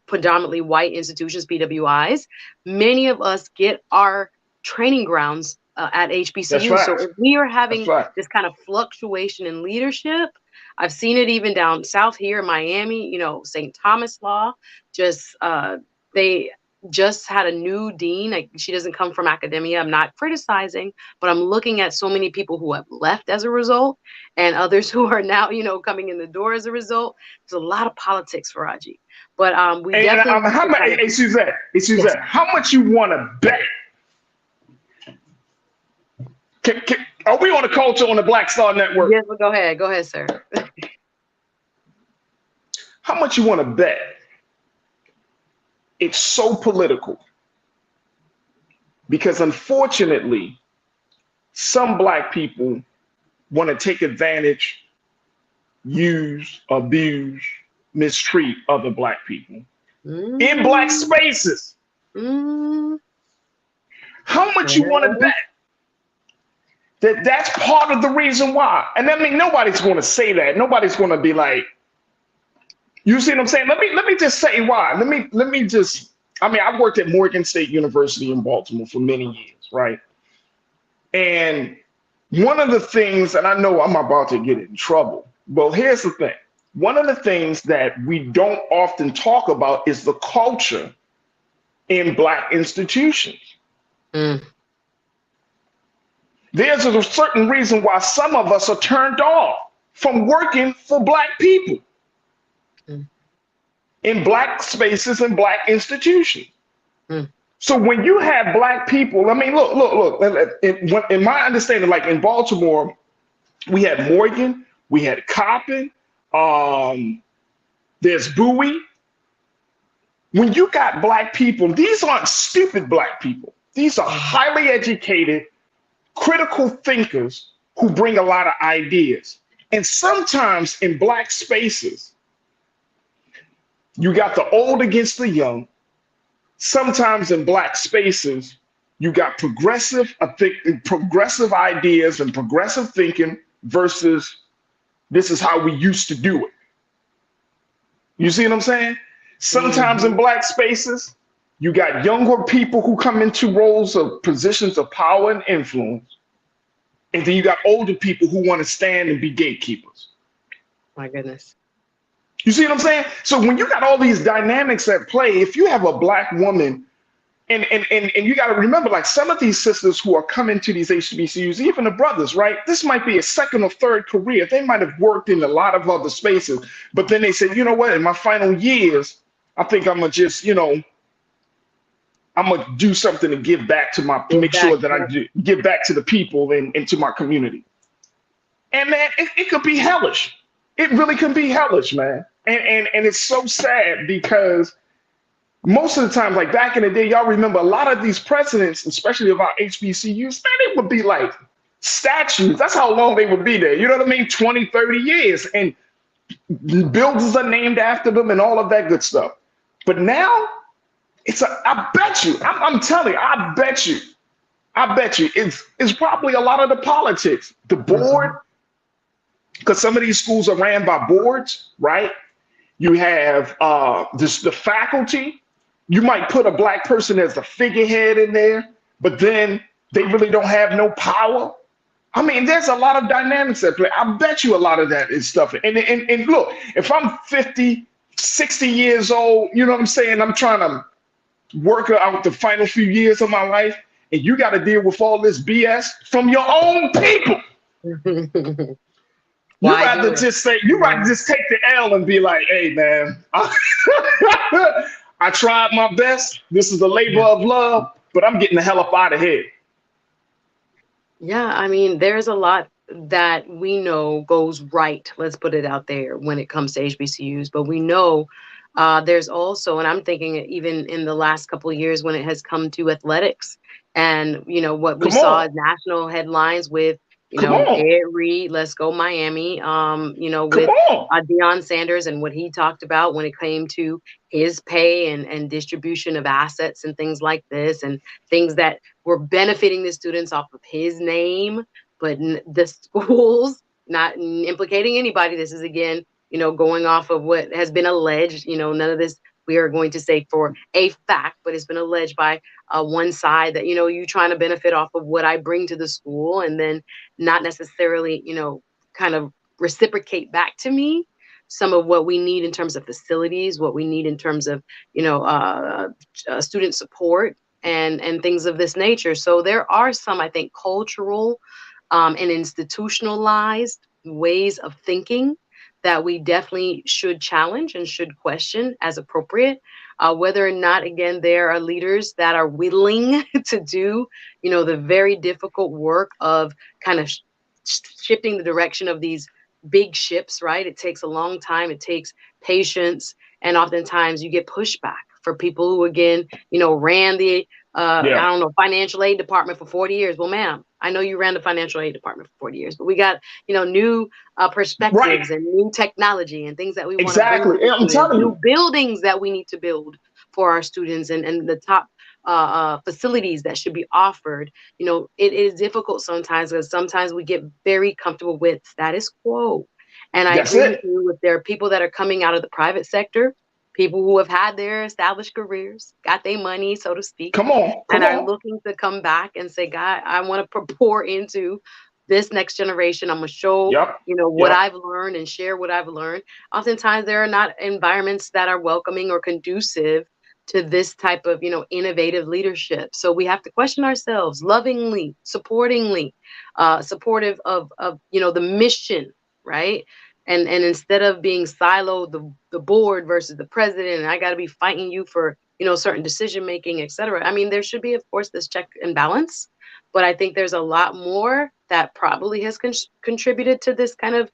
predominantly white institutions, PWIs, many of us get our training grounds at HBCU. So if we are having this kind of fluctuation in leadership, I've seen it even down south here in Miami, St. Thomas Law, they just had a new dean. She doesn't come from academia. I'm not criticizing, but I'm looking at so many people who have left as a result and others who are now, coming in the door as a result. There's a lot of politics, Farajii. But we definitely... Hey, Suzette, yes. How much you want to bet? Are we on the culture on the Black Star Network? Yes, well, go ahead, sir. How much you want to bet? It's so political because unfortunately, some Black people want to take advantage, use, abuse, mistreat other Black people in Black spaces. How much you want to bet? That's part of the reason why. And I mean, nobody's going to say that. Nobody's going to be like, you see what I'm saying? Let me just say why. Let me just I mean, I worked at Morgan State University in Baltimore for many years, right? And one of the things, and I know I'm about to get in trouble, but here's the thing. One of the things that we don't often talk about is the culture in Black institutions. Mm. There's a certain reason why some of us are turned off from working for Black people in Black spaces and Black institutions. So when you have Black people, I mean, look. In my understanding, like in Baltimore, we had Morgan, we had Coppin, there's Bowie. When you got Black people, these aren't stupid Black people. These are highly educated, critical thinkers who bring a lot of ideas. And sometimes in Black spaces, you got the old against the young. Sometimes in Black spaces, you got progressive ideas and progressive thinking versus this is how we used to do it. You see what I'm saying? Sometimes in Black spaces, you got younger people who come into roles of positions of power and influence. And then you got older people who want to stand and be gatekeepers. My goodness. You see what I'm saying? So when you got all these dynamics at play, if you have a Black woman, and you got to remember, like some of these sisters who are coming to these HBCUs, even the brothers, right? This might be a second or third career. They might have worked in a lot of other spaces, but then they said, you know what? In my final years, I think I'm gonna just, I'm gonna do something to give back to make sure that I give back to the people and to my community. And man, it could be hellish. It really can be hellish, man. And it's so sad because most of the time, like back in the day, y'all remember a lot of these presidents, especially of our HBCUs, man, they would be like statues. That's how long they would be there. You know what I mean? 20, 30 years. And buildings are named after them and all of that good stuff. But now, I bet you, I'm telling you, I bet you, it's probably a lot of the politics. The board, because some of these schools are ran by boards, right? You have the faculty. You might put a Black person as the figurehead in there, but then they really don't have no power. I mean, there's a lot of dynamics at play. I bet you a lot of that is stuff. And look, if I'm 50, 60 years old, you know what I'm saying? I'm trying to work out the final few years of my life, and you got to deal with all this BS from your own people. You rather just take the L and be like, hey, man, I tried my best. This is a labor of love, but I'm getting the hell up out of here. Yeah, I mean, there's a lot that we know goes right. Let's put it out there when it comes to HBCUs. But we know there's also, and I'm thinking even in the last couple of years when it has come to athletics and, what we saw as national headlines with, Ed Reed, let's go Miami, with Deion Sanders and what he talked about when it came to his pay and distribution of assets and things like this and things that were benefiting the students off of his name, but the schools, not implicating anybody. This is, again, going off of what has been alleged, none of this we are going to say for a fact, but it's been alleged by one side that, you trying to benefit off of what I bring to the school and then not necessarily, kind of reciprocate back to me some of what we need in terms of facilities, what we need in terms of, student support and things of this nature. So there are some, I think, cultural and institutionalized ways of thinking that we definitely should challenge and should question as appropriate, whether or not, again, there are leaders that are willing to do, the very difficult work of kind of shifting the direction of these big ships, right? It takes a long time. It takes patience. And oftentimes you get pushback for people who, again, ran the, financial aid department for 40 years. Well, ma'am, I know you ran the financial aid department for 40 years, but we got, new perspectives and new technology and things that we want to bring. I'm telling you, new buildings that we need to build for our students and the top facilities that should be offered. It is difficult sometimes because sometimes we get very comfortable with status quo. And I agree with you, there are people that are coming out of the private sector, people who have had their established careers, got their money, so to speak, Come on. and are looking to come back and say, God, I want to pour into this next generation. I'm going to show, what I've learned and share what I've learned. Oftentimes there are not environments that are welcoming or conducive to this type of, innovative leadership. So we have to question ourselves lovingly, supportive of the mission, right? And instead of being siloed, the board versus the president, and I got to be fighting you for, certain decision making, et cetera. I mean, there should be, of course, this check and balance, but I think there's a lot more that probably has contributed to this kind of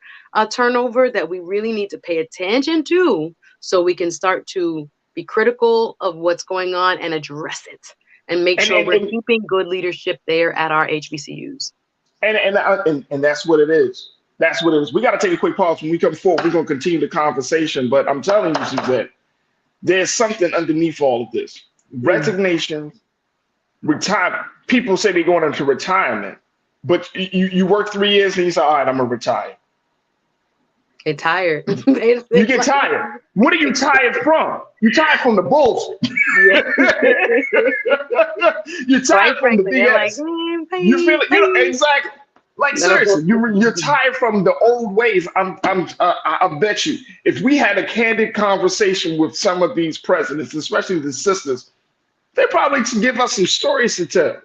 turnover that we really need to pay attention to, so we can start to be critical of what's going on and address it, and make sure we're keeping good leadership there at our HBCUs. And that's what it is. That's what it is. We got to take a quick pause. When we come forward, we're going to continue the conversation. But I'm telling you, Suzette, there's something underneath all of this. Resignation, retirement. People say they're going into retirement, but you work 3 years and you say, all right, I'm going to retire. Get tired. You get tired. What are you tired from? You're tired from the bullshit. You're tired from the BS. You feel it, exactly. Like seriously, you're tired from the old ways. I bet you, if we had a candid conversation with some of these presidents, especially the sisters, they probably give us some stories to tell.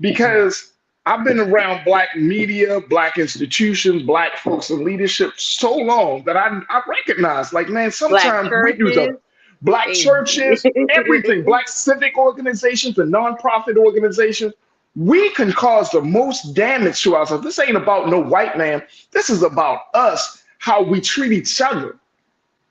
Because I've been around Black media, Black institutions, Black folks in leadership so long that I recognize, like, man, sometimes we do the Black churches, everything, Black civic organizations and nonprofit organizations. We can cause the most damage to ourselves. This ain't about no white man. This is about us, how we treat each other.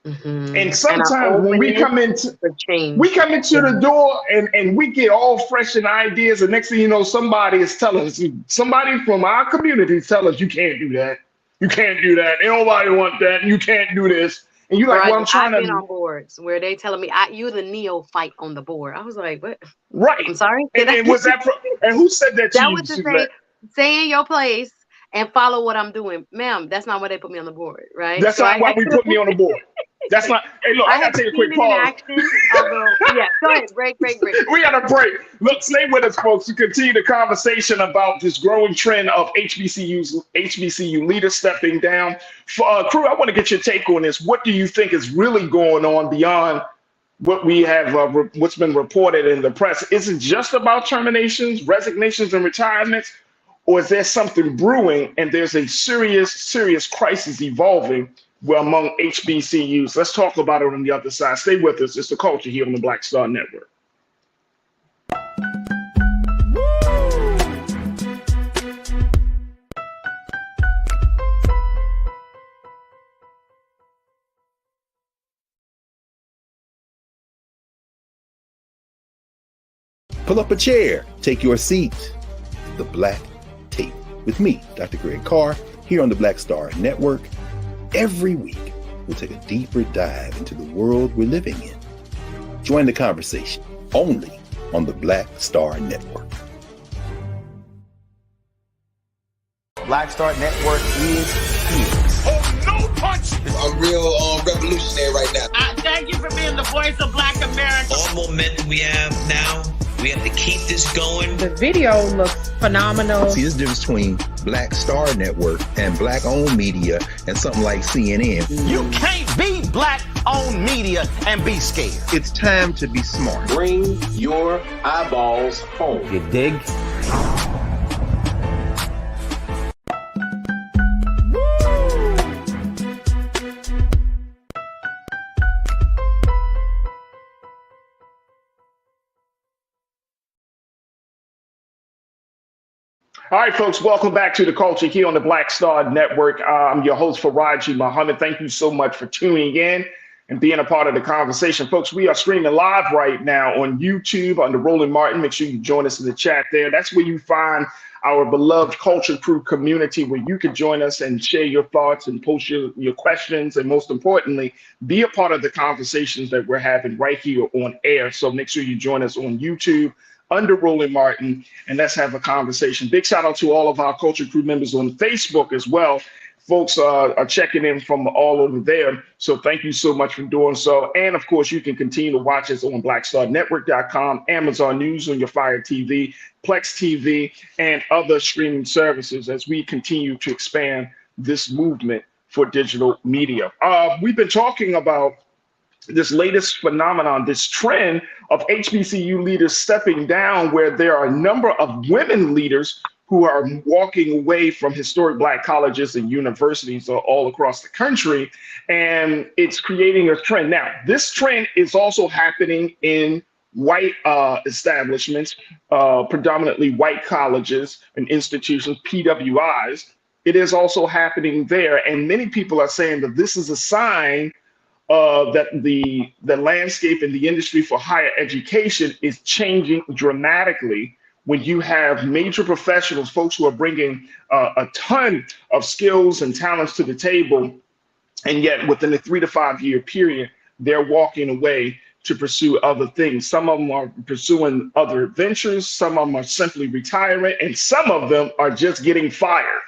And sometimes when we come into the door and we get all fresh in ideas, and next thing you know, somebody is telling us, somebody from our community is telling us, you can't do that. You can't do that. Ain't nobody want that. You can't do this. And you're like, well, I'm trying to. I've been on boards where they telling me, you're the neophyte on the board. I was like, what? Right. I'm sorry. And was that and who said that to you? That was to say in your place and follow what I'm doing. Ma'am, that's not why they put me on the board, right? That's not why we put me on the board. That's not. Hey, look, I gotta take a quick pause. Yeah, go ahead. Break. We gotta break. Look, stay with us, folks, to continue the conversation about this growing trend of HBCU leaders stepping down. Crew, I want to get your take on this. What do you think is really going on beyond what we have, what's been reported in the press? Is it just about terminations, resignations, and retirements, or is there something brewing and there's a serious crisis evolving among HBCUs? Let's talk about it on the other side. Stay with us. It's The Culture here on the Black Star Network. Pull up a chair. Take your seat. The Black Tape with me, Dr. Greg Carr, here on the Black Star Network. Every week, we'll take a deeper dive into the world we're living in. Join the conversation only on the Black Star Network. Black Star Network is here. Oh, no punch! I'm real revolutionary right now. Thank you for being the voice of Black America. All momentum we have now, we have to keep this going. The video looks phenomenal. See, there's a difference between Black Star Network and Black-owned media and something like CNN. You can't be Black-owned media and be scared. It's time to be smart. Bring your eyeballs home. You dig? All right, folks, welcome back to The Culture here on the Black Star Network. I'm your host, Farajii Muhammad. Thank you so much for tuning in and being a part of the conversation. Folks, we are streaming live right now on YouTube under Roland Martin. Make sure you join us in the chat there. That's where you find our beloved Culture Crew community, where you can join us and share your thoughts and post your questions, and most importantly, be a part of the conversations that we're having right here on air. So make sure you join us on YouTube under Roland Martin, and let's have a conversation. Big shout out to all of our Culture Crew members on Facebook as well. folks are checking in from all over there. So thank you so much for doing so. And of course, you can continue to watch us on blackstarnetwork.com, Amazon News on your Fire TV, Plex TV, and other streaming services as we continue to expand this movement for digital media. We've been talking about this latest phenomenon, this trend of HBCU leaders stepping down, where there are a number of women leaders who are walking away from historic Black colleges and universities all across the country, and it's creating a trend. Now, this trend is also happening in white establishments, predominantly white colleges and institutions, PWIs. It is also happening there, and many people are saying that this is a sign that the landscape in the industry for higher education is changing dramatically when you have major professionals, folks who are bringing a ton of skills and talents to the table, and yet within a 3 to 5 year period, they're walking away to pursue other things. Some of them are pursuing other ventures, some of them are simply retiring, and some of them are just getting fired.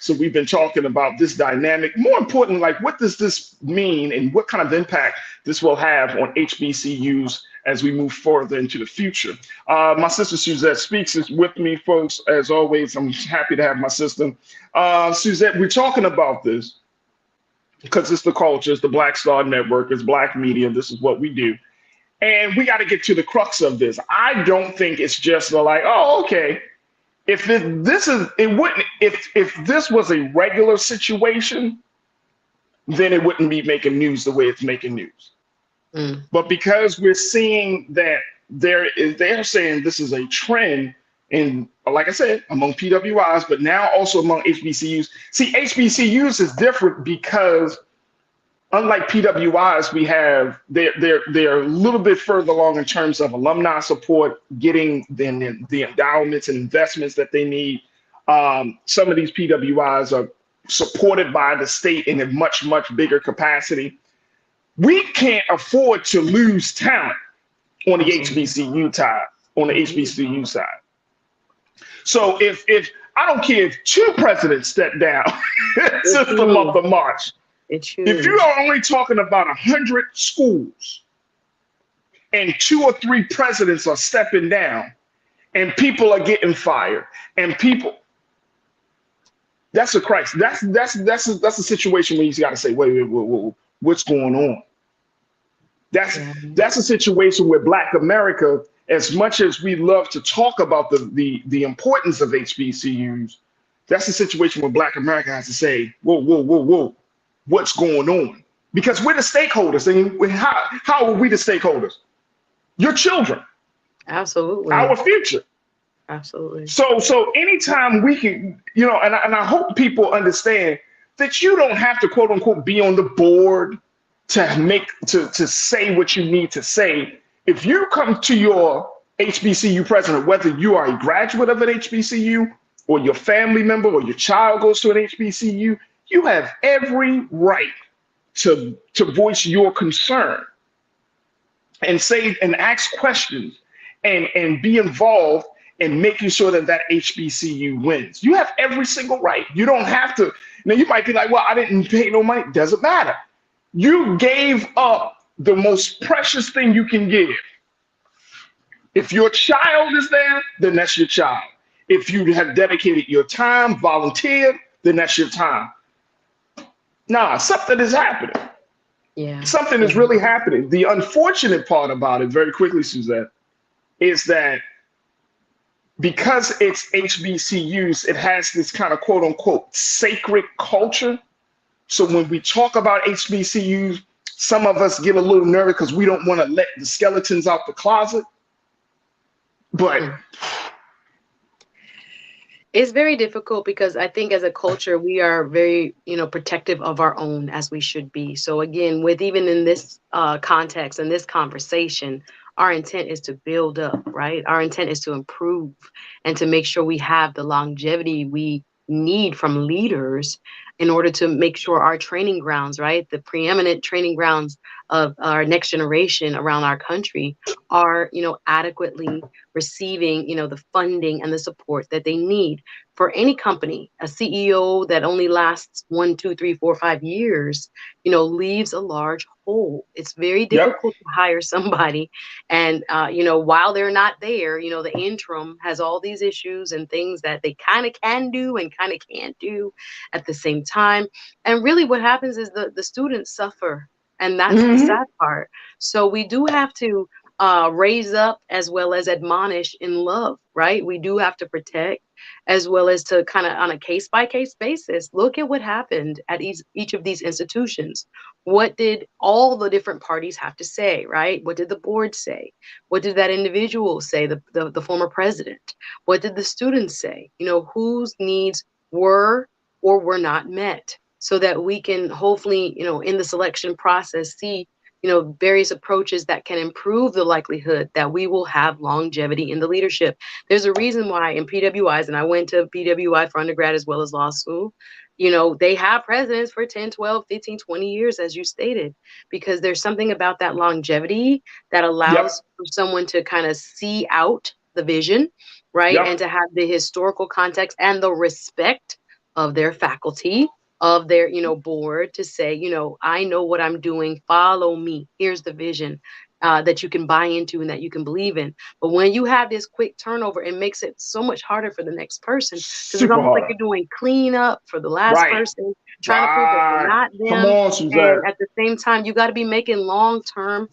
So we've been talking about this dynamic. More importantly, like, what does this mean and what kind of impact this will have on HBCUs as we move further into the future? My sister Suzette Speaks is with me, folks. As always, I'm happy to have my sister. Suzette, we're talking about this because it's the culture, it's the Black Star Network, it's Black media, this is what we do. And we got to get to the crux of this. I don't think it's just like, oh, okay. If this was a regular situation, then it wouldn't be making news the way it's making news. But because we're seeing that they're saying this is a trend in, like I said, among PWIs, but now also among HBCUs. See, HBCUs is different because unlike PWIs, they're a little bit further along in terms of alumni support, getting the endowments and investments that they need. Some of these PWIs are supported by the state in a much, much bigger capacity. We can't afford to lose talent on the HBCU side. So if I don't care if 2 presidents step down since the month of March, if you are only talking about 100 schools and 2 or 3 presidents are stepping down and people are getting fired and that's a crisis. That's a situation where you got to say, wait, what's going on? That's a situation where Black America, as much as we love to talk about the importance of HBCUs, that's a situation where Black America has to say, whoa. What's going on? Because we're the stakeholders. And how are we the stakeholders? Your children. Absolutely. Our future. Absolutely. So anytime we can, and I hope people understand that you don't have to, quote unquote, be on the board to say what you need to say. If you come to your HBCU president, whether you are a graduate of an HBCU or your family member or your child goes to an HBCU, you have every right to voice your concern and say and ask questions and be involved in making sure that HBCU wins. You have every single right. You don't have to. Now you might be like, well, I didn't pay no money. Doesn't matter. You gave up the most precious thing you can give. If your child is there, then that's your child. If you have dedicated your time, volunteered, then that's your time. Nah, something is happening. Yeah. Something is really happening. The unfortunate part about it, very quickly, Suzette, is that because it's HBCUs, it has this kind of quote unquote sacred culture. So when we talk about HBCUs, some of us get a little nervous because we don't want to let the skeletons out the closet. But it's very difficult because I think as a culture, we are very, protective of our own, as we should be. So again, even in this context and this conversation, our intent is to build up, right? Our intent is to improve and to make sure we have the longevity we need from leaders in order to make sure our training grounds, right, the preeminent training grounds of our next generation around our country are, adequately receiving, the funding and the support that they need. For any company, a CEO that only lasts 1, 2, 3, 4, 5 years, leaves a large hole. It's very difficult to hire somebody. And, while they're not there, the interim has all these issues and things that they kind of can do and kind of can't do at the same time. And really what happens is the students suffer. And that's the sad part. So we do have to raise up as well as admonish in love, right? We do have to protect as well as to kind of on a case by case basis, look at what happened at each of these institutions. What did all the different parties have to say, right? What did the board say? What did that individual say, the former president? What did the students say? Whose needs were or were not met, so that we can hopefully, in the selection process, see various approaches that can improve the likelihood that we will have longevity in the leadership. There's a reason why in PWIs, and I went to PWI for undergrad as well as law school, they have presidents for 10, 12, 15, 20 years, as you stated, because there's something about that longevity that allows for someone to kind of see out the vision, right? And to have the historical context and the respect of their faculty, of their, board, to say, I know what I'm doing, follow me. Here's the vision that you can buy into and that you can believe in. But when you have this quick turnover, it makes it so much harder for the next person, because it's almost like you're doing cleanup for the last person, trying to prove that you're not them. Come on, Suzette. And at the same time, you got to be making long-term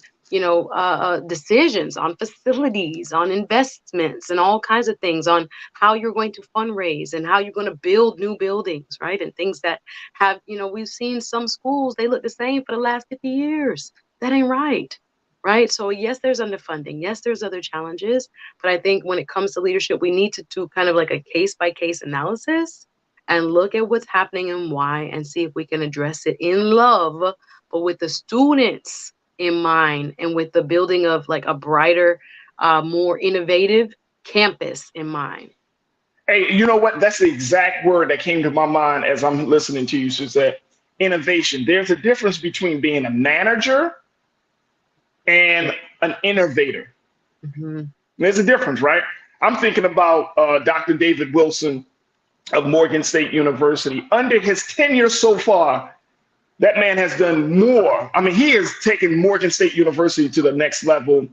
decisions on facilities, on investments, and all kinds of things, on how you're going to fundraise and how you're going to build new buildings, right? And things that have, we've seen some schools, they look the same for the last 50 years. That ain't right. Right. So yes, there's underfunding. Yes, there's other challenges. But I think when it comes to leadership, we need to do kind of like a case by case analysis and look at what's happening and why, and see if we can address it in love, but with the students in mind, and with the building of like a brighter, more innovative campus in mind. Hey, you know what? That's the exact word that came to my mind as I'm listening to you, Suzette. Innovation. There's a difference between being a manager and an innovator. There's a difference, right? I'm thinking about Dr. David Wilson of Morgan State University. Under his tenure so far, that man has done more. I mean, he has taken Morgan State University to the next level,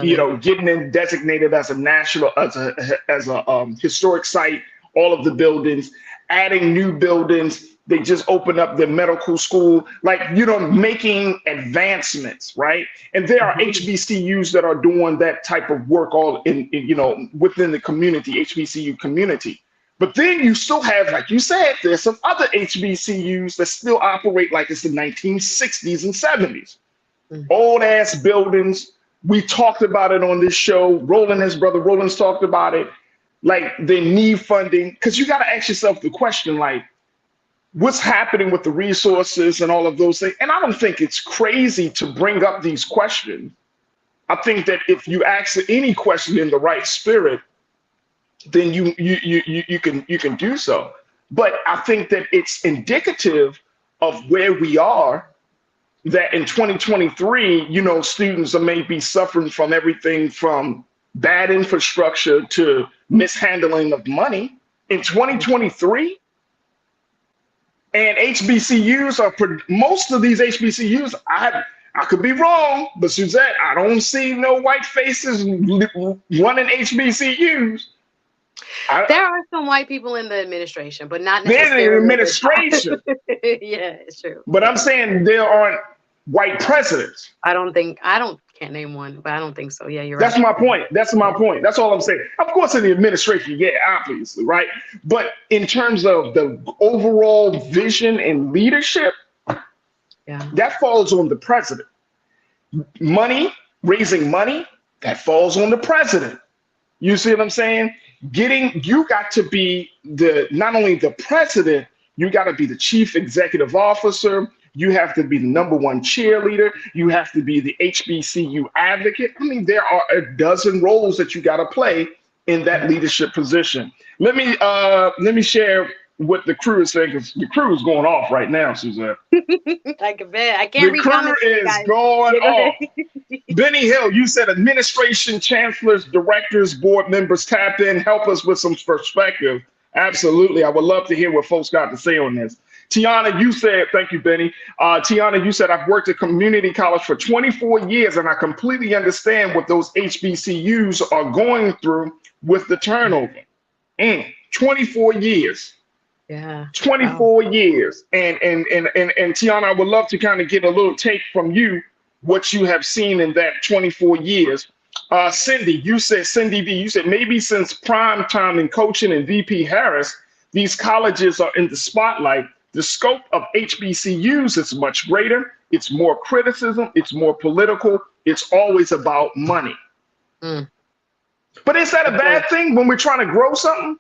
getting it designated as a national, as a historic site, all of the buildings, adding new buildings. They just opened up the medical school, making advancements, right? And there are HBCUs that are doing that type of work all in within the community, HBCU community. But then you still have, like you said, there's some other HBCUs that still operate like it's the 1960s and 70s. Old ass buildings. We talked about it on this show. His brother Roland's talked about it. Like, they need funding, because you got to ask yourself the question, like, what's happening with the resources and all of those things? And I don't think it's crazy to bring up these questions. I think that if you ask any question in the right spirit, then you can do so. But I think that it's indicative of where we are, that in 2023, students may be suffering from everything from bad infrastructure to mishandling of money in 2023. And HBCUs most of these HBCUs, I could be wrong, but Suzette, I don't see no white faces running HBCUs. There are some white people in the administration, but not necessarily in the administration. Yeah, it's true. But I'm saying there aren't white presidents. Can't name one, but I don't think so. Yeah, you're right. That's my point. That's all I'm saying. Of course, in the administration, yeah, obviously, right? But in terms of the overall vision and leadership, that falls on the president. Raising money, that falls on the president. You see what I'm saying? You got to be not only the president, you got to be the chief executive officer. You have to be the #1 cheerleader. You have to be the HBCU advocate. I mean, there are a dozen roles that you got to play in that leadership position. Let me share what the crew is saying, because the crew is going off right now, Suzette. I can bet. I can't The read crew comments. is going off. Benny Hill, you said administration, chancellors, directors, board members tap in, help us with some perspective. Absolutely. I would love to hear what folks got to say on this. Tiana, you said, thank you, Benny. Tiana, you said, I've worked at community college for 24 years, and I completely understand what those HBCUs are going through with the turnover. 24 years. Yeah. 24 years. And Tiana, I would love to kind of get a little take from you, what you have seen in that 24 years. Cindy D, you said maybe since prime time in coaching and VP Harris, these colleges are in the spotlight. The scope of HBCUs is much greater. It's more criticism. It's more political. It's always about money. But is that a bad thing when we're trying to grow something?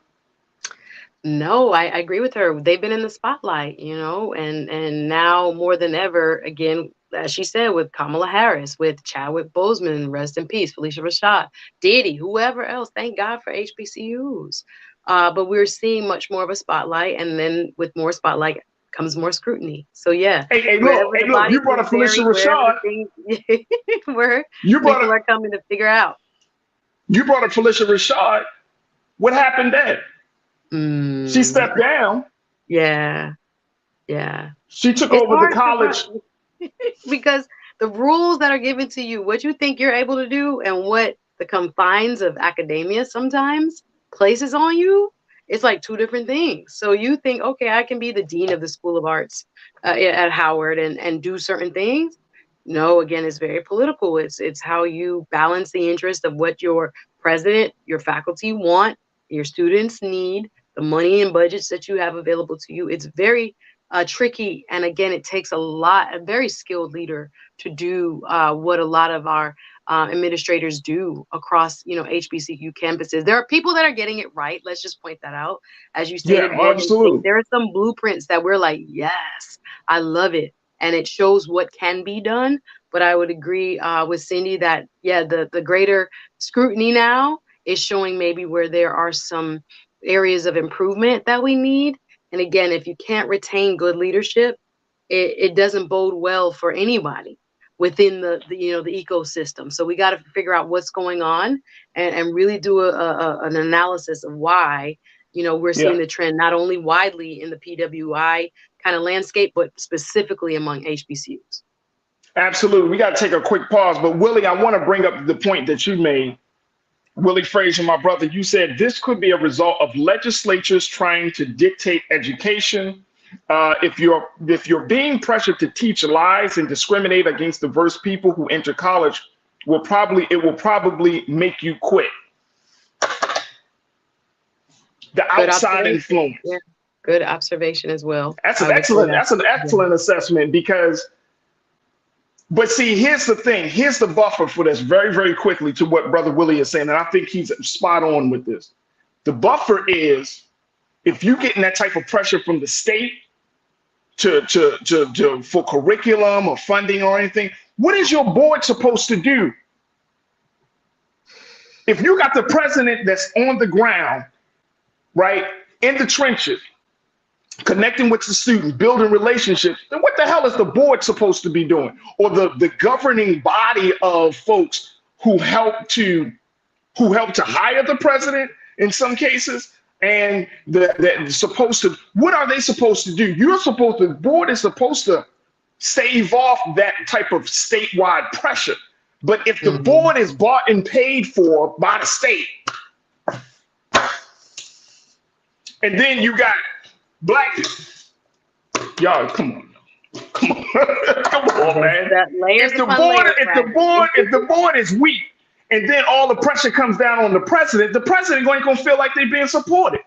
No, I agree with her. They've been in the spotlight, you know, and now more than ever, again, as she said, with Kamala Harris, with Chadwick Boseman, rest in peace, Felicia Rashad, Diddy, whoever else, thank God for HBCUs. But we're seeing much more of a spotlight, and then with more spotlight comes more scrutiny. So yeah. Hey, look, you brought up Felicia Rashad. Where people are coming to figure out. You brought up Felicia Rashad. What happened there? She stepped down. Yeah. She took over the college. Because the rules that are given to you, what you think you're able to do and what the confines of academia sometimes places on you, it's like two different things. So you think, okay, I can be the dean of the School of Arts at Howard and do certain things. No, again, it's very political. It's how you balance the interest of what your president, your faculty want, your students need, the money and budgets that you have available to you. It's very tricky. And again, it takes a very skilled leader to do what a lot of our administrators do across, HBCU campuses. There are people that are getting it right. Let's just point that out. As you stated, absolutely. There are some blueprints that we're like, yes, I love it. And it shows what can be done. But I would agree with Cindy that, the greater scrutiny now is showing maybe where there are some areas of improvement that we need. And again, if you can't retain good leadership, it doesn't bode well for anybody within the ecosystem. So we got to figure out what's going on and really do an analysis of why, we're seeing the trend not only widely in the PWI kind of landscape, but specifically among HBCUs. Absolutely. We got to take a quick pause. But Willie, I want to bring up the point that you made. Willie Frazier, my brother, you said this could be a result of legislatures trying to dictate education. If you're being pressured to teach lies and discriminate against diverse people who enter college, it will probably make you quit. The outside influence. Yeah. Good observation as well. That's an excellent assessment because. But see, here's the thing. Here's the buffer for this very, very quickly to what Brother Willie is saying. And I think he's spot on with this. The buffer is if you're getting that type of pressure from the state for curriculum or funding or anything, what is your board supposed to do? If you got the president that's on the ground, right, in the trenches, connecting with the student, building relationships, then what the hell is the board supposed to be doing? Or the governing body of folks who help to hire the president in some cases, and what are they supposed to do? The board is supposed to stave off that type of statewide pressure. But if the board is bought and paid for by the state, and then you got black, y'all, come on, man. If the board is weak, and then all the pressure comes down on the president ain't gonna feel like they're being supported.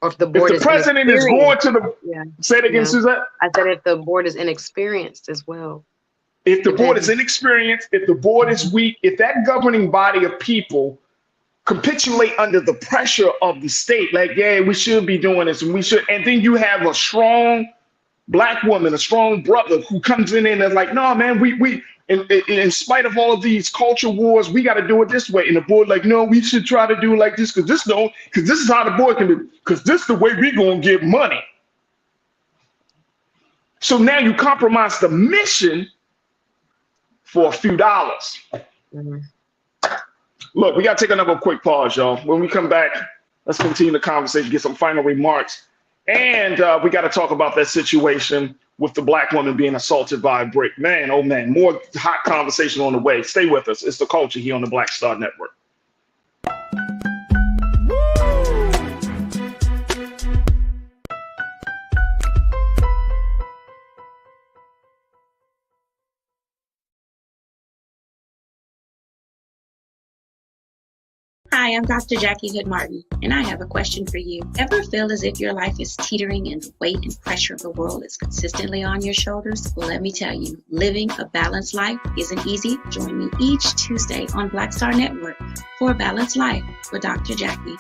Or if the president is going to the say it again, Suzette. I said if the board is inexperienced as well. If the board is inexperienced, if the board is weak, if that governing body of people capitulate under the pressure of the state, like, yeah, we should be doing this, and then you have a strong black woman, a strong brother who comes in and is like, no, man, in spite of all of these culture wars, we got to do it this way. And the board like, no, we should try to do it like this because this is how the board can do, because this is the way we're going to get money. So now you compromise the mission for a few dollars. Mm-hmm. Look, we got to take another quick pause, y'all. When we come back, let's continue the conversation, get some final remarks. And we got to talk about that situation with the black woman being assaulted by a brick. Man, oh man, more hot conversation on the way. Stay with us. It's The Culture here on the Black Star Network. Hi, I'm Dr. Jackie Hood Martin, and I have a question for you. Ever feel as if your life is teetering and the weight and pressure of the world is consistently on your shoulders? Well, let me tell you, living a balanced life isn't easy. Join me each Tuesday on Black Star Network for A Balanced Life with Dr. Jackie.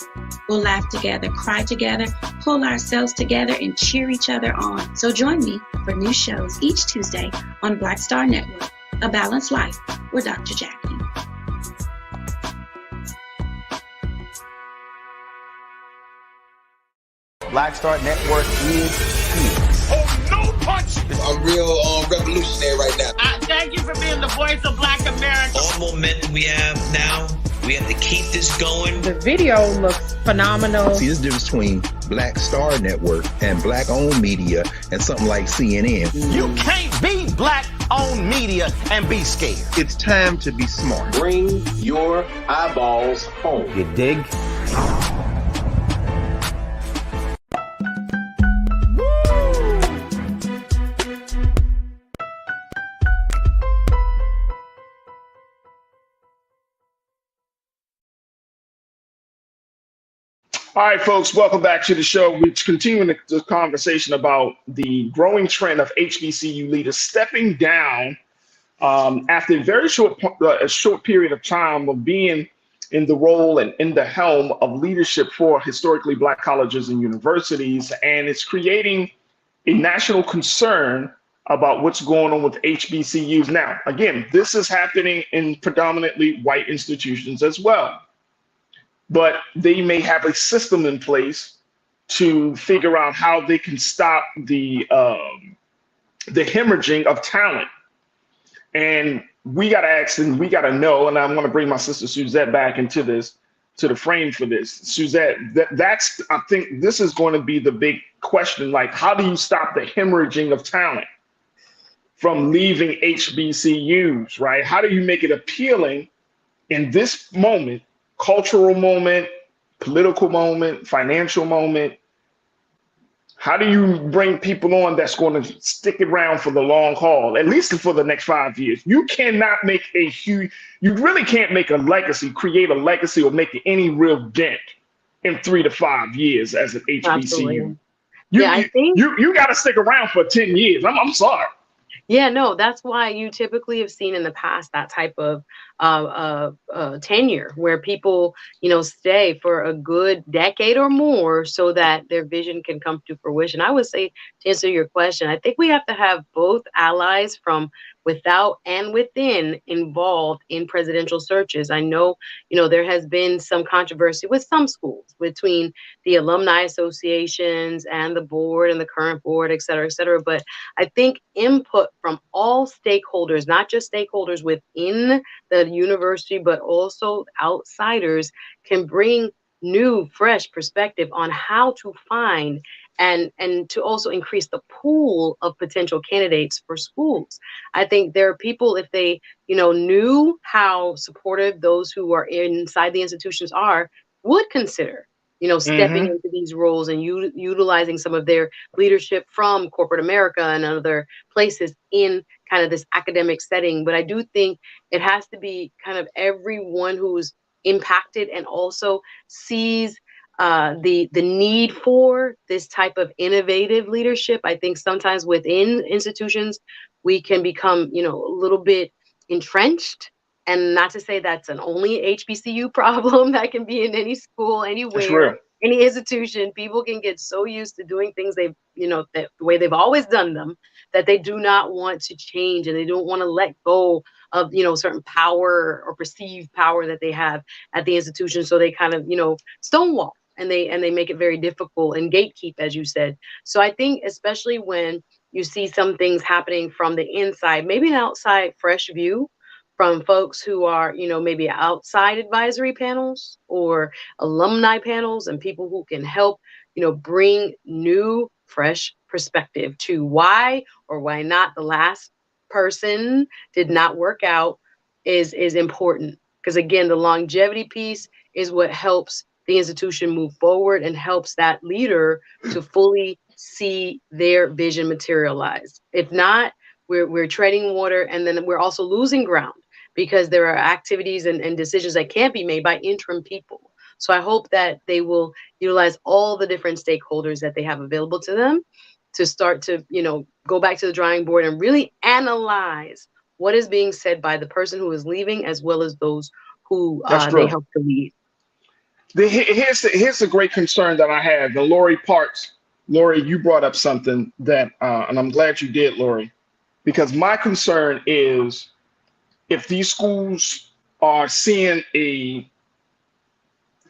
We'll laugh together, cry together, pull ourselves together, and cheer each other on. So join me for new shows each Tuesday on Black Star Network, A Balanced Life with Dr. Jackie. Black Star Network is here. Oh, no punch! I'm real revolutionary right now. Thank you for being the voice of Black America. All momentum we have now, we have to keep this going. The video looks phenomenal. See, there's a difference between Black Star Network and black-owned media and something like CNN. You can't be black-owned media and be scared. It's time to be smart. Bring your eyeballs home. You dig? All right, folks, welcome back to the show. We're continuing the conversation about the growing trend of HBCU leaders stepping down after a very short period of time of being in the role and in the helm of leadership for historically Black colleges and universities. And it's creating a national concern about what's going on with HBCUs. Now, again, this is happening in predominantly white institutions as well. But they may have a system in place to figure out how they can stop the hemorrhaging of talent. And we got to ask and we got to know, and I'm going to bring my sister Suzette back into this, to the frame for this. Suzette, that's I think this is going to be the big question. Like, how do you stop the hemorrhaging of talent from leaving HBCUs, right? How do you make it appealing in this moment? Cultural moment, political moment, financial moment. How do you bring people on that's going to stick around for the long haul, at least for the next 5 years? You cannot make you really can't make a legacy, create a legacy or make any real dent in 3 to 5 years as an HBCU. You got to stick around for 10 years. I'm sorry. Yeah, no, that's why you typically have seen in the past that type of tenure where people, stay for a good decade or more so that their vision can come to fruition. I would say, to answer your question, I think we have to have both allies from without and within involved in presidential searches. I know, there has been some controversy with some schools between the alumni associations and the board and the current board, et cetera, et cetera. But I think input from all stakeholders, not just stakeholders within the university, but also outsiders, can bring new, fresh perspective on how to find and to also increase the pool of potential candidates for schools. I think there are people, if they, knew how supportive those who are inside the institutions are, would consider, stepping into these roles and utilizing some of their leadership from corporate America and other places in kind of this academic setting. But I do think it has to be kind of everyone who's impacted and also sees the need for this type of innovative leadership. I think sometimes within institutions, we can become, a little bit entrenched. And not to say that's an only HBCU problem. That can be in any school, anywhere, any institution. People can get so used to doing things the way they've always done them, that they do not want to change and they don't want to let go of, certain power or perceived power that they have at the institution. So they kind of, stonewall, and they make it very difficult and gatekeep, as you said. So I think especially when you see some things happening from the inside, maybe an outside fresh view from folks who are, maybe outside advisory panels or alumni panels, and people who can help, bring new, fresh perspective to why or why not the last person did not work out is important. Because again, the longevity piece is what helps the institution move forward and helps that leader to fully see their vision materialize. If not, we're treading water, and then we're also losing ground because there are activities and decisions that can't be made by interim people. So I hope that they will utilize all the different stakeholders that they have available to them to start to, go back to the drawing board and really analyze what is being said by the person who is leaving, as well as those who they help to lead. Here's a great concern that I have. And Lori Parks, Lori, you brought up something that, and I'm glad you did, Lori, because my concern is if these schools are seeing a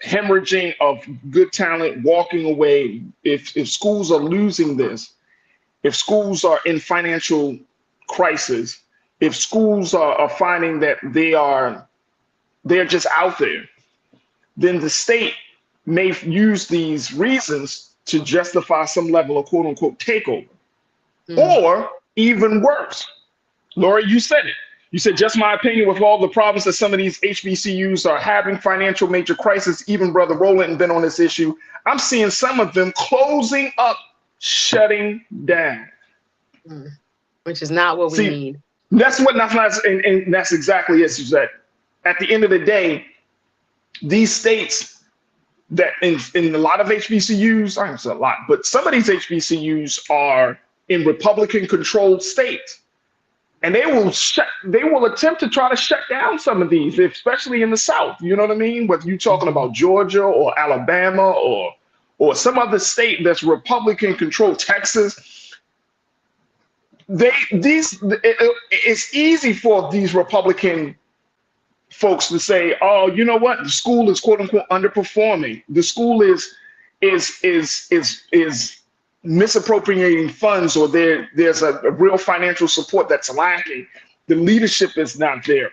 hemorrhaging of good talent walking away, if schools are losing this, if schools are in financial crisis, if schools are finding that they're just out there, then the state may use these reasons to justify some level of quote unquote takeover. Or even worse, Lori, you said it. You said, just my opinion, with all the problems that some of these HBCUs are having, financial major crisis, even Brother Roland has been on this issue, I'm seeing some of them closing up, shutting down. Which is not what we need. That's exactly it, Suzette. At the end of the day, these states that in a lot of HBCUs, I don't say a lot, but some of these HBCUs are in Republican-controlled states. And they will attempt to try to shut down some of these, especially in the South. You know what I mean? Whether you're talking about Georgia or Alabama or some other state that's Republican controlled, Texas. It's easy for these Republican folks to say, oh, you know what? The school is quote unquote underperforming. The school is misappropriating funds, or there's a real financial support that's lacking. The leadership is not there.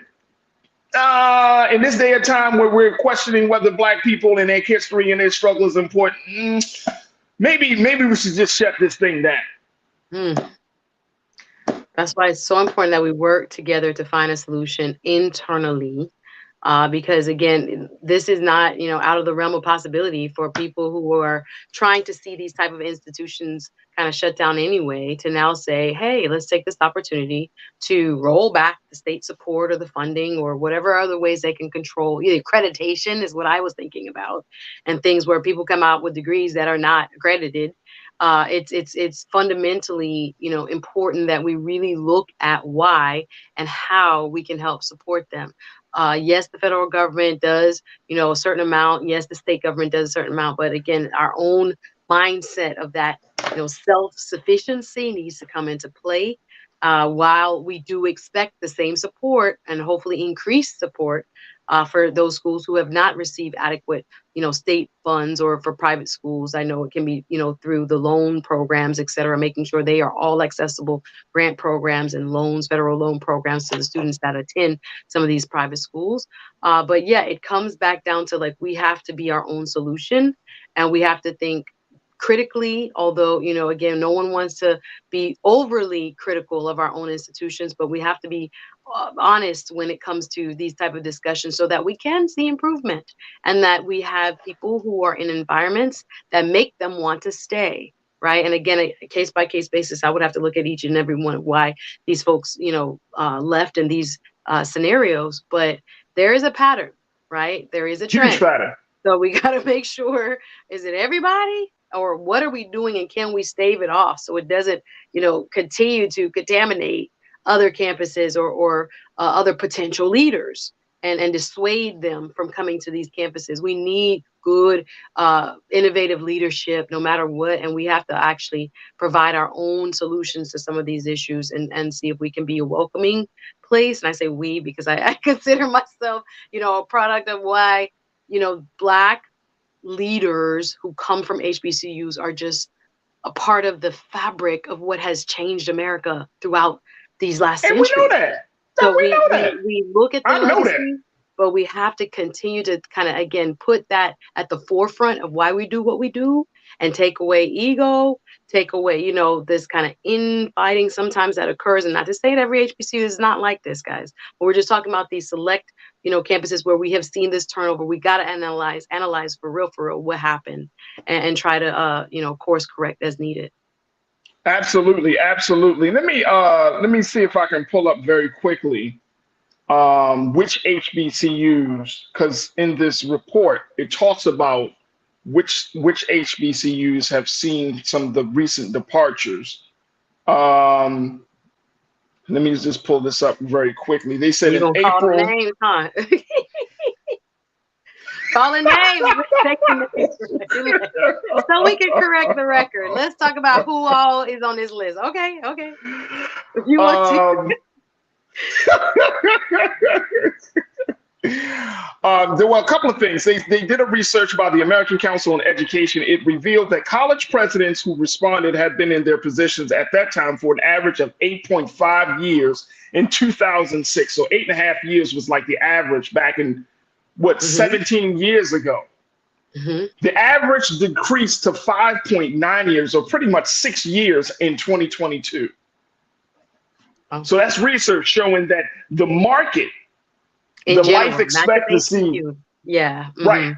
In this day and time where we're questioning whether Black people and their history and their struggle is important, maybe we should just shut this thing down. That's why it's so important that we work together to find a solution internally. Because again, this is not, out of the realm of possibility for people who are trying to see these type of institutions kind of shut down anyway, to now say, hey, let's take this opportunity to roll back the state support or the funding or whatever other ways they can control. Accreditation is what I was thinking about, and things where people come out with degrees that are not accredited. It's fundamentally, important that we really look at why and how we can help support them. Yes, the federal government does, a certain amount. Yes, the state government does a certain amount. But again, our own mindset of that, self-sufficiency needs to come into play. While we do expect the same support and hopefully increased support for those schools who have not received adequate, state funds, or for private schools. I know it can be, through the loan programs, et cetera, making sure they are all accessible grant programs and loans, federal loan programs to the students that attend some of these private schools. But yeah, it comes back down to we have to be our own solution, and we have to think critically, although, again, no one wants to be overly critical of our own institutions, but we have to be honest when it comes to these type of discussions so that we can see improvement, and that we have people who are in environments that make them want to stay, right? And again, a case by case basis, I would have to look at each and every one of why these folks, left in these scenarios, but there is a pattern, right? There is a trend. Huge pattern. So we got to make sure, is it everybody? Or what are we doing, and can we stave it off so it doesn't, continue to contaminate other campuses or other potential leaders? and dissuade them from coming to these campuses. We need good, innovative leadership no matter what. And we have to actually provide our own solutions to some of these issues and see if we can be a welcoming place. And I say we because I consider myself, a product of why, Black leaders who come from HBCUs are just a part of the fabric of what has changed America throughout these last centuries. And we know that. So we know that. We look at the legacy, that. but we have to continue to kind of, again, put that at the forefront of why we do what we do and take away ego, take away, this kind of infighting sometimes that occurs. And not to say that every HBCU is not like this, guys, but we're just talking about these select, campuses where we have seen this turnover. We got to analyze for real what happened and try to, course correct as needed. Absolutely. Let me see if I can pull up very quickly which HBCUs, because in this report it talks about which HBCUs have seen some of the recent departures. Let me just pull this up very quickly. They said in April. Call names, huh? Calling names, so we can correct the record. Let's talk about who all is on this list. Okay. If you want to. There were a couple of things. They did a research by the American Council on Education. It revealed that college presidents who responded had been in their positions at that time for an average of 8.5 years in 2006. So 8.5 years was like the average back in 17 years ago. The average decreased to 5.9 years, or pretty much 6 years in 2022. So that's research showing that the market, the life expectancy, right,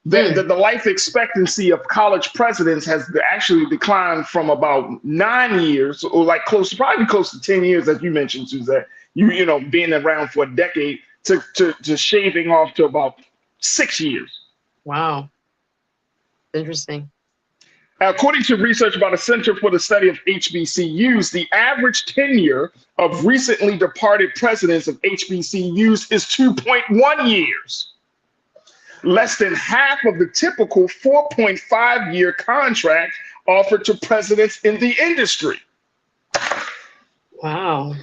the life expectancy of college presidents has actually declined from about 9 years, or like probably close to 10 years, as you mentioned, Suzette. You know, being around for a decade to shaving off to about 6 years. Wow, interesting. According to research by the Center for the Study of HBCUs, the average tenure of recently departed presidents of HBCUs is 2.1 years, less than half of the typical 4.5-year contract offered to presidents in the industry. Wow.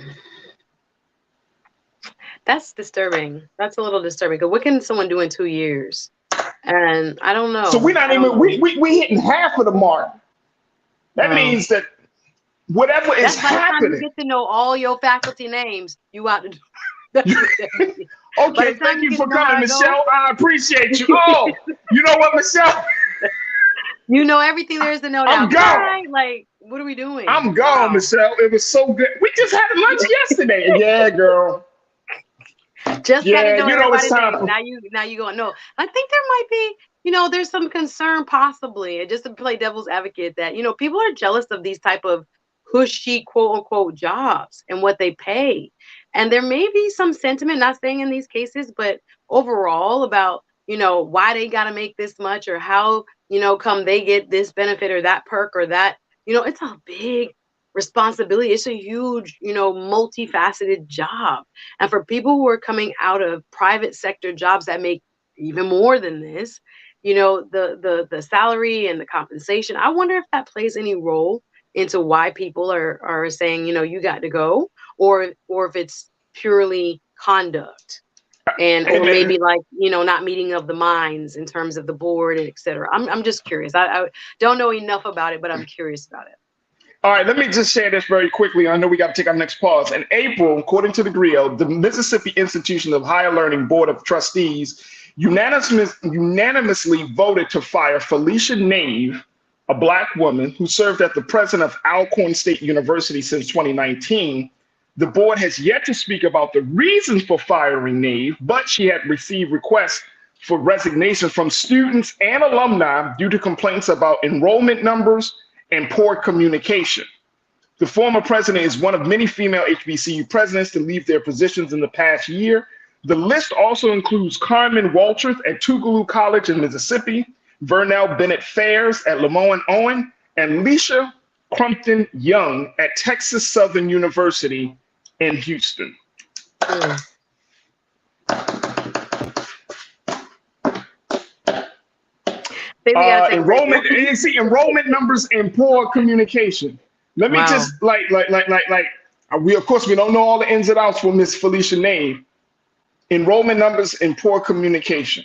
That's disturbing. That's a little disturbing. Because what can someone do in 2 years? And I don't know. So we're not even, we hitting half of the mark. That means that whatever is happening. You get to know all your faculty names. You out to do. Okay, thank you for coming, Michelle. I appreciate you. Oh, you know what, Michelle? You know everything there is to know now. I'm gone. Like, what are we doing? I'm gone, Michelle. It was so good. We just had lunch yesterday. Yeah, girl. Just gotta know it's time. Now you going, no. I think there might be, there's some concern possibly, just to play devil's advocate, that, people are jealous of these type of cushy, quote unquote, jobs and what they pay. And there may be some sentiment, not saying in these cases, but overall about, why they got to make this much, or how, come they get this benefit or that perk or that, it's a big responsibility. It's a huge, multifaceted job. And for people who are coming out of private sector jobs that make even more than this, the salary and the compensation, I wonder if that plays any role into why people are saying, you got to go, or if it's purely conduct or maybe like, not meeting of the minds in terms of the board and et cetera. I'm just curious. I don't know enough about it, but I'm curious about it. All right, let me just share this very quickly. I know we got to take our next pause. In April, according to the GRIO, the Mississippi Institution of Higher Learning Board of Trustees unanimously voted to fire Felicia Nave, a Black woman who served as the president of Alcorn State University since 2019. The board has yet to speak about the reasons for firing Nave, but she had received requests for resignation from students and alumni due to complaints about enrollment numbers and poor communication. The former president is one of many female HBCU presidents to leave their positions in the past year. The list also includes Carmen Waltrith at Tougaloo College in Mississippi, Vernell Bennett Fairs at Lemoyne Owen, and Leisha Crumpton Young at Texas Southern University in Houston. Enrollment. You see enrollment numbers and poor communication. Let me just we of course we don't know all the ins and outs for Miss Felicia Nave. Enrollment numbers and poor communication.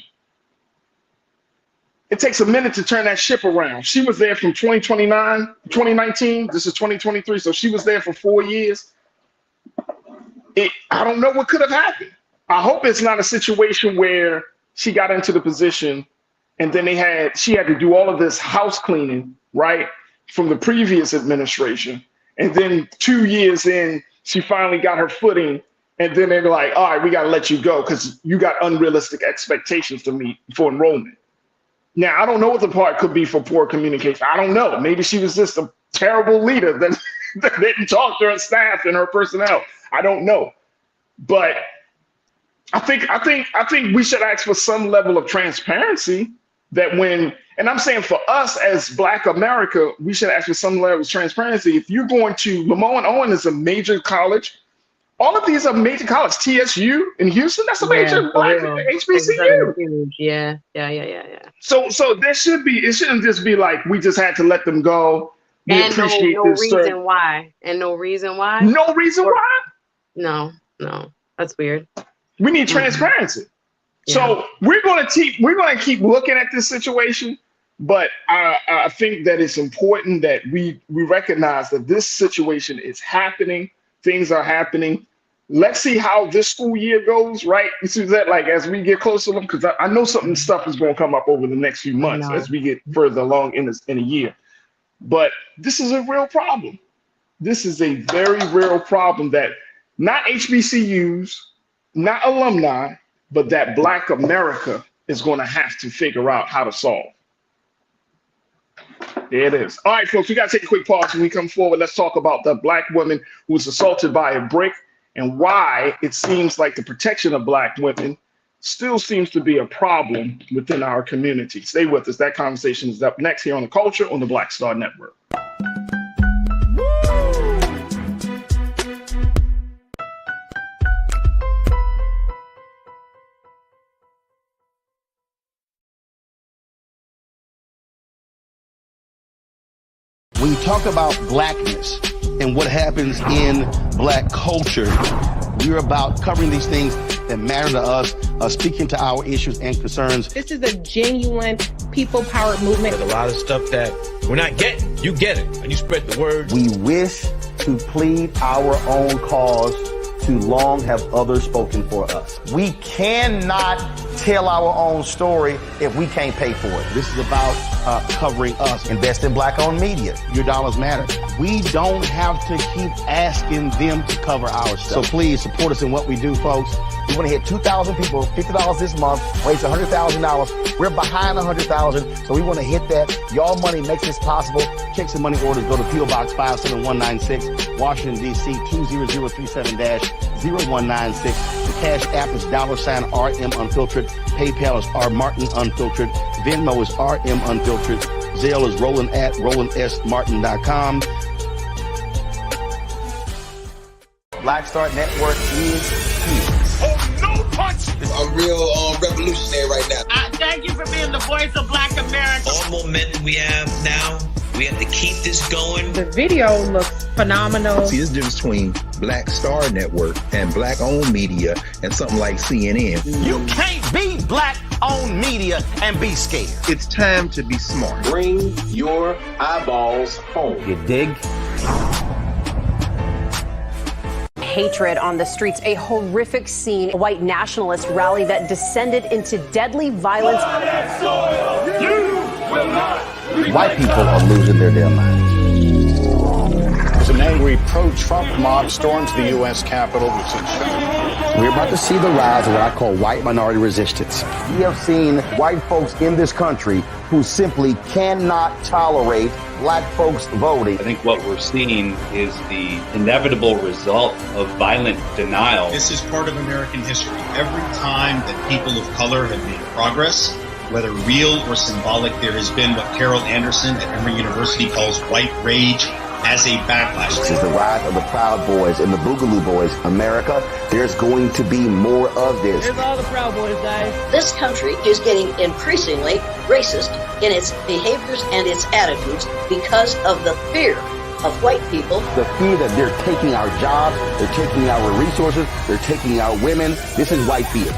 It takes a minute to turn that ship around. She was there from 2019. This is 2023, so she was there for 4 years. I don't know what could have happened. I hope it's not a situation where she got into the position and then she had to do all of this house cleaning, right, from the previous administration. And then 2 years in, she finally got her footing. And then they're like, all right, we got to let you go because you got unrealistic expectations to meet for enrollment. Now, I don't know what the part could be for poor communication. I don't know. Maybe she was just a terrible leader that didn't talk to her staff and her personnel. I don't know. But I think we should ask for some level of transparency that and I'm saying for us as Black America, we should ask for some level of transparency. If you're going to, Lamar and Owen is a major college. All of these are major colleges. TSU in Houston, that's a major Black HBCU. Yeah. So there should be, it shouldn't just be like, we just had to let them go. We appreciate no reason why. And no reason why? No reason why? No. That's weird. We need transparency. Yeah. So we're gonna keep looking at this situation, but I think that it's important that we recognize that this situation is happening. Things are happening. Let's see how this school year goes, right? This is that, like, as we get closer to them, because I know stuff is going to come up over the next few months as we get further along in a year. But this is a real problem. This is a very real problem that not HBCUs, not alumni, but that Black America is going to have to figure out how to solve. There it is. All right, folks, we got to take a quick pause. When we come forward, let's talk about the Black woman who was assaulted by a brick and why it seems like the protection of Black women still seems to be a problem within our community. Stay with us. That conversation is up next here on The Culture on the Black Star Network. When you talk about Blackness and what happens in Black culture, we're about covering these things that matter to us, speaking to our issues and concerns. This is a genuine people-powered movement. There's a lot of stuff that we're not getting. You get it, and you spread the word. We wish to plead our own cause to long have others spoken for us. We cannot tell our own story if we can't pay for it. This is about covering us. Invest in Black-owned media. Your dollars matter. We don't have to keep asking them to cover our stuff. So please support us in what we do, folks. We want to hit 2,000 people, $50 this month, raise $100,000. We're behind 100,000, so we want to hit that. Y'all money makes this possible. Checks and money orders go to P.O. Box 57196, Washington, D.C. 20037-0196. The Cash App is $RM Unfiltered. PayPal is R Martin Unfiltered. Venmo is RM Unfiltered. Zelle is Roland@RolandSMartin.com. Black Star Network is here. Oh, no punch! I'm real revolutionary right now. Thank you for being the voice of Black America. All momentum we have now, we have to keep this going. The video looks phenomenal. See, there's a difference between Black Star Network and Black-owned media and something like CNN. You can't be Black-owned media and be scared. It's time to be smart. Bring your eyeballs home. You dig? Hatred on the streets, a horrific scene, a white nationalist rally that descended into deadly violence. White people are losing their damn minds. An angry pro-Trump mob storms the U.S. Capitol. We're about to see the rise of what I call white minority resistance. We have seen white folks in this country who simply cannot tolerate Black folks voting. I think what we're seeing is the inevitable result of violent denial. This is part of American history. Every time that people of color have made progress, whether real or symbolic, there has been what Carol Anderson at Emory University calls white rage as a backlash. This is the rise of the Proud Boys and the Boogaloo Boys. America, there's going to be more of this. Here's all the Proud Boys, guys. This country is getting increasingly racist in its behaviors and its attitudes because of the fear of white people. The fear that they're taking our jobs, they're taking our resources, they're taking our women. This is white fear.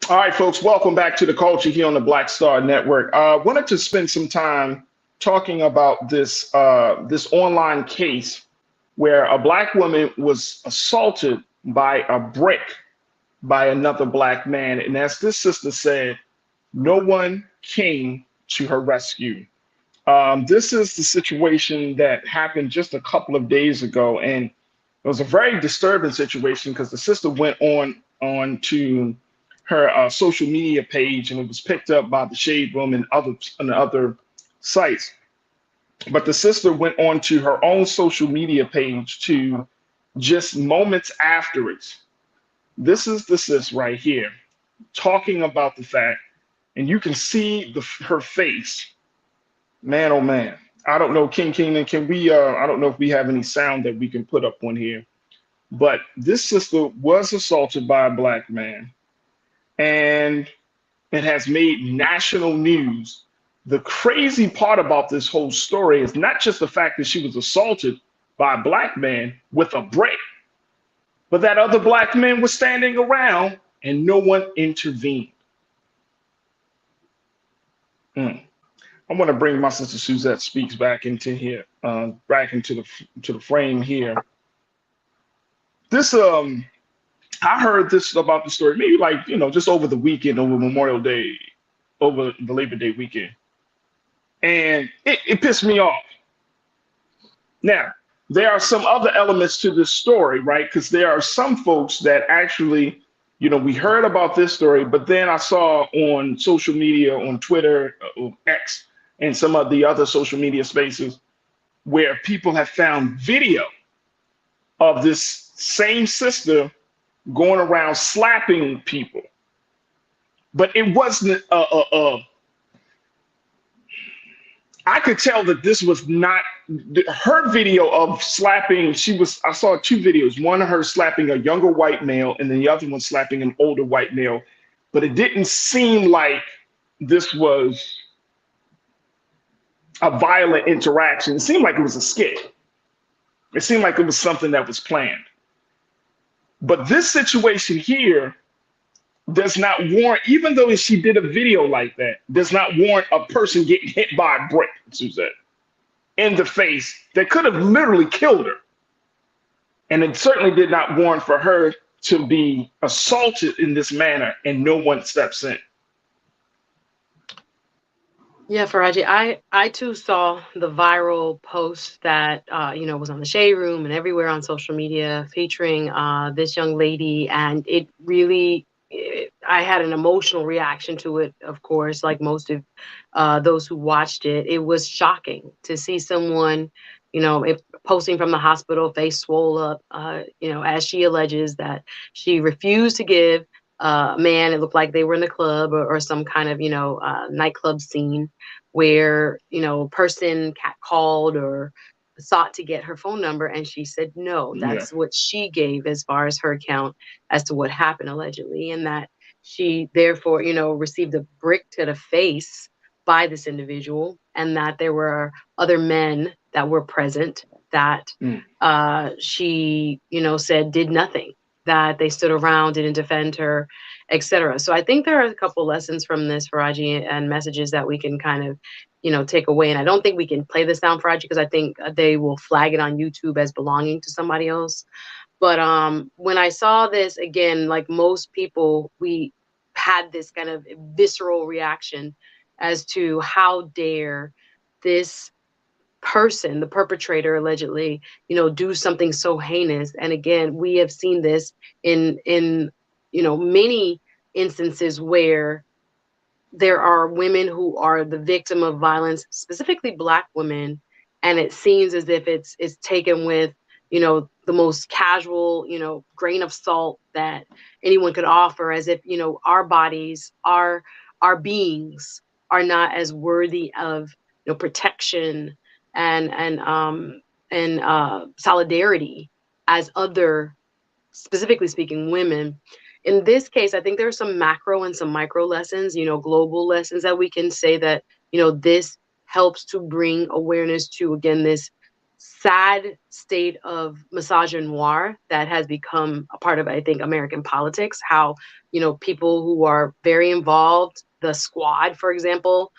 All right, folks, welcome back to the culture here on the Black Star Network. Wanted to spend some time talking about this this online case where a Black woman was assaulted by a brick by another Black man. And as this sister said, no one came to her rescue. This is the situation that happened just a couple of days ago. And it was a very disturbing situation because the sister went on to her social media page, and it was picked up by the Shade Room and other sites. But the sister went on to her own social media page to just moments afterwards. This is the sis right here talking about the fact, and you can see her face. Man, oh man. I don't know, King Kingdom, can we, I don't know if we have any sound that we can put up on here, but this sister was assaulted by a Black man. And it has made national news. The crazy part about this whole story is not just the fact that she was assaulted by a Black man with a brick, but that other Black men were standing around and no one intervened. I want to bring my sister Suzette Speaks back into here, back into the frame here. This I heard this about the story, maybe like, just over the weekend, over Memorial Day, over the Labor Day weekend. And it pissed me off. Now, there are some other elements to this story, right? Because there are some folks that actually, we heard about this story, but then I saw on social media, on Twitter, X, and some of the other social media spaces where people have found video of this same sister going around slapping people. But it wasn't I could tell that this was not her video of slapping. I saw two videos, one of her slapping a younger white male and then the other one slapping an older white male. But it didn't seem like this was a violent interaction. It seemed like it was a skit. It seemed like it was something that was planned. But this situation here does not warrant, even though she did a video like that, does not warrant a person getting hit by a brick, Suzette, in the face that could have literally killed her. And it certainly did not warrant for her to be assaulted in this manner and no one steps in. Yeah, Farajii, I too saw the viral post that was on the Shade Room and everywhere on social media featuring this young lady, and it really, I had an emotional reaction to it. Of course, like most of those who watched it, it was shocking to see someone, posting from the hospital, face swole up, as she alleges that she refused to give man, it looked like they were in the club or some kind of, nightclub scene where, person called or sought to get her phone number. And she said, no, that's what she gave as far as her account as to what happened allegedly. And that she therefore, received a brick to the face by this individual, and that there were other men that were present that she, said did nothing, that they stood around, didn't defend her, etc. So I think there are a couple lessons from this, Farajii, and messages that we can kind of, take away. And I don't think we can play this down, Farajii, because I think they will flag it on YouTube as belonging to somebody else. But when I saw this, again, like most people, we had this kind of visceral reaction as to how dare this person, the perpetrator allegedly, do something so heinous. And again, we have seen this in many instances where, there are women who are the victim of violence, specifically Black women, and it seems as if it's taken with, the most casual, grain of salt that anyone could offer, as if, our bodies, our beings are not as worthy of, protection and solidarity as other, specifically speaking, women. In this case, I think there are some macro and some micro lessons, global lessons that we can say that, this helps to bring awareness to, again, this sad state of misogynoir that has become a part of, I think, American politics. How, people who are very involved, the squad, for example,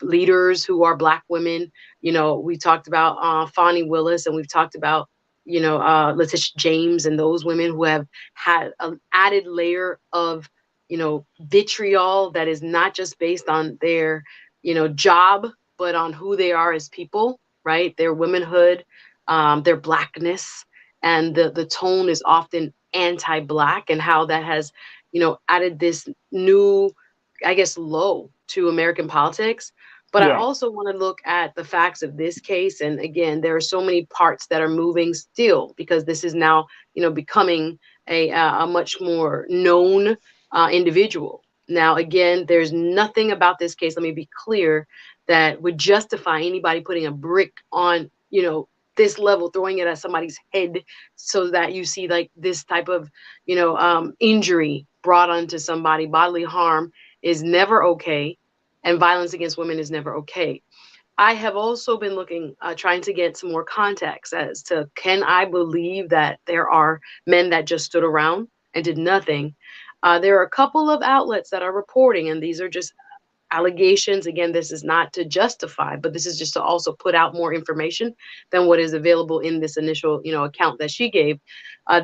leaders who are Black women, we talked about Fani Willis, and we've talked about, Letitia James, and those women who have had an added layer of, vitriol that is not just based on their, job, but on who they are as people, right? Their womanhood, their Blackness, and the tone is often anti-Black, and how that has, added this new, I guess, low to American politics. But I also want to look at the facts of this case. And again, there are so many parts that are moving still, because this is now, becoming a much more known individual. Now, again, there's nothing about this case, let me be clear, that would justify anybody putting a brick on, this level, throwing it at somebody's head, so that you see like this type of, injury brought onto somebody. Bodily harm is never okay, and violence against women is never okay. I have also been looking, trying to get some more context as to, can I believe that there are men that just stood around and did nothing? There are a couple of outlets that are reporting, and these are just allegations. Again, this is not to justify, but this is just to also put out more information than what is available in this initial, account that she gave.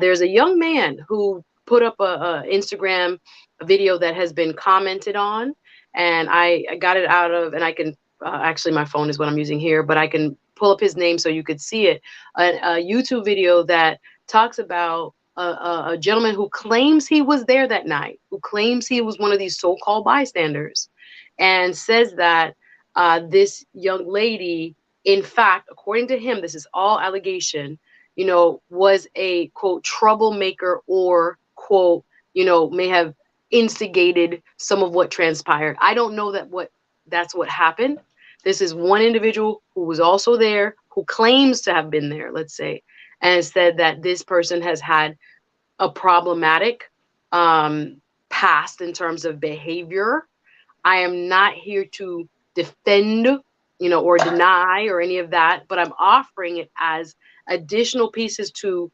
There's a young man who put up a Instagram video that has been commented on, and I got it out of, and I can, actually my phone is what I'm using here, but I can pull up his name so you could see it. A YouTube video that talks about a gentleman who claims he was there that night, who claims he was one of these so-called bystanders, and says that this young lady, in fact, according to him, this is all allegation, was a, quote, troublemaker, or, quote, may have instigated some of what transpired. I don't know that's what happened. This is one individual who was also there, who claims to have been there, let's say, and said that this person has had a problematic past in terms of behavior. I am not here to defend, or deny or any of that, but I'm offering it as additional pieces to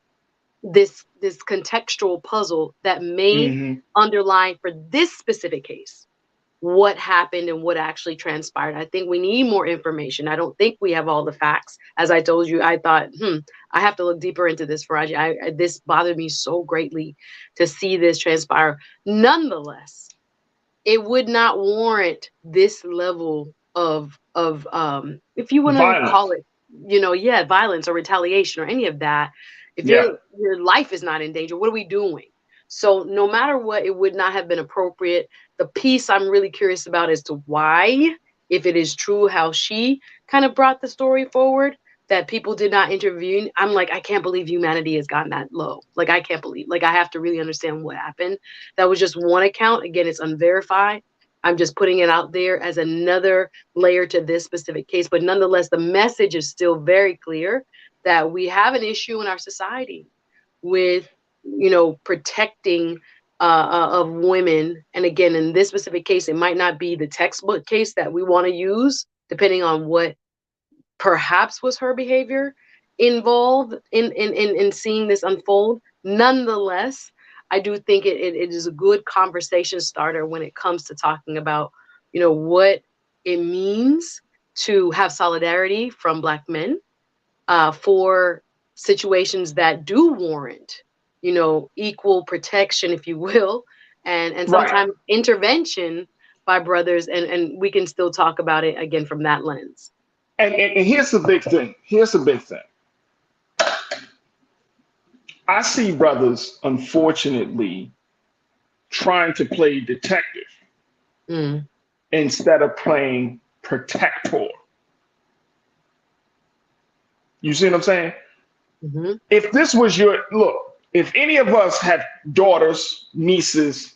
this contextual puzzle that may underline for this specific case what happened and what actually transpired. I think we need more information. I don't think we have all the facts. As I told you, I thought, I have to look deeper into this, Farajii. This bothered me so greatly to see this transpire. Nonetheless, it would not warrant this level of if you want to call it, violence or retaliation or any of that. If your life is not in danger, what are we doing? So no matter what, it would not have been appropriate. The piece I'm really curious about as to why, if it is true how she kind of brought the story forward, that people did not intervene. I'm like, I can't believe humanity has gotten that low. Like, I can't believe, I have to really understand what happened. That was just one account. Again, it's unverified. I'm just putting it out there as another layer to this specific case. But nonetheless, the message is still very clear that we have an issue in our society with, protecting of women. And again, in this specific case, it might not be the textbook case that we want to use, depending on what perhaps was her behavior involved in seeing this unfold. Nonetheless, I do think it is a good conversation starter when it comes to talking about, what it means to have solidarity from Black men for situations that do warrant, equal protection, if you will, and sometimes intervention by brothers. And we can still talk about it again from that lens. And here's the big thing. I see brothers, unfortunately, trying to play detective instead of playing protector. You see what I'm saying? Mm-hmm. If this was if any of us have daughters, nieces,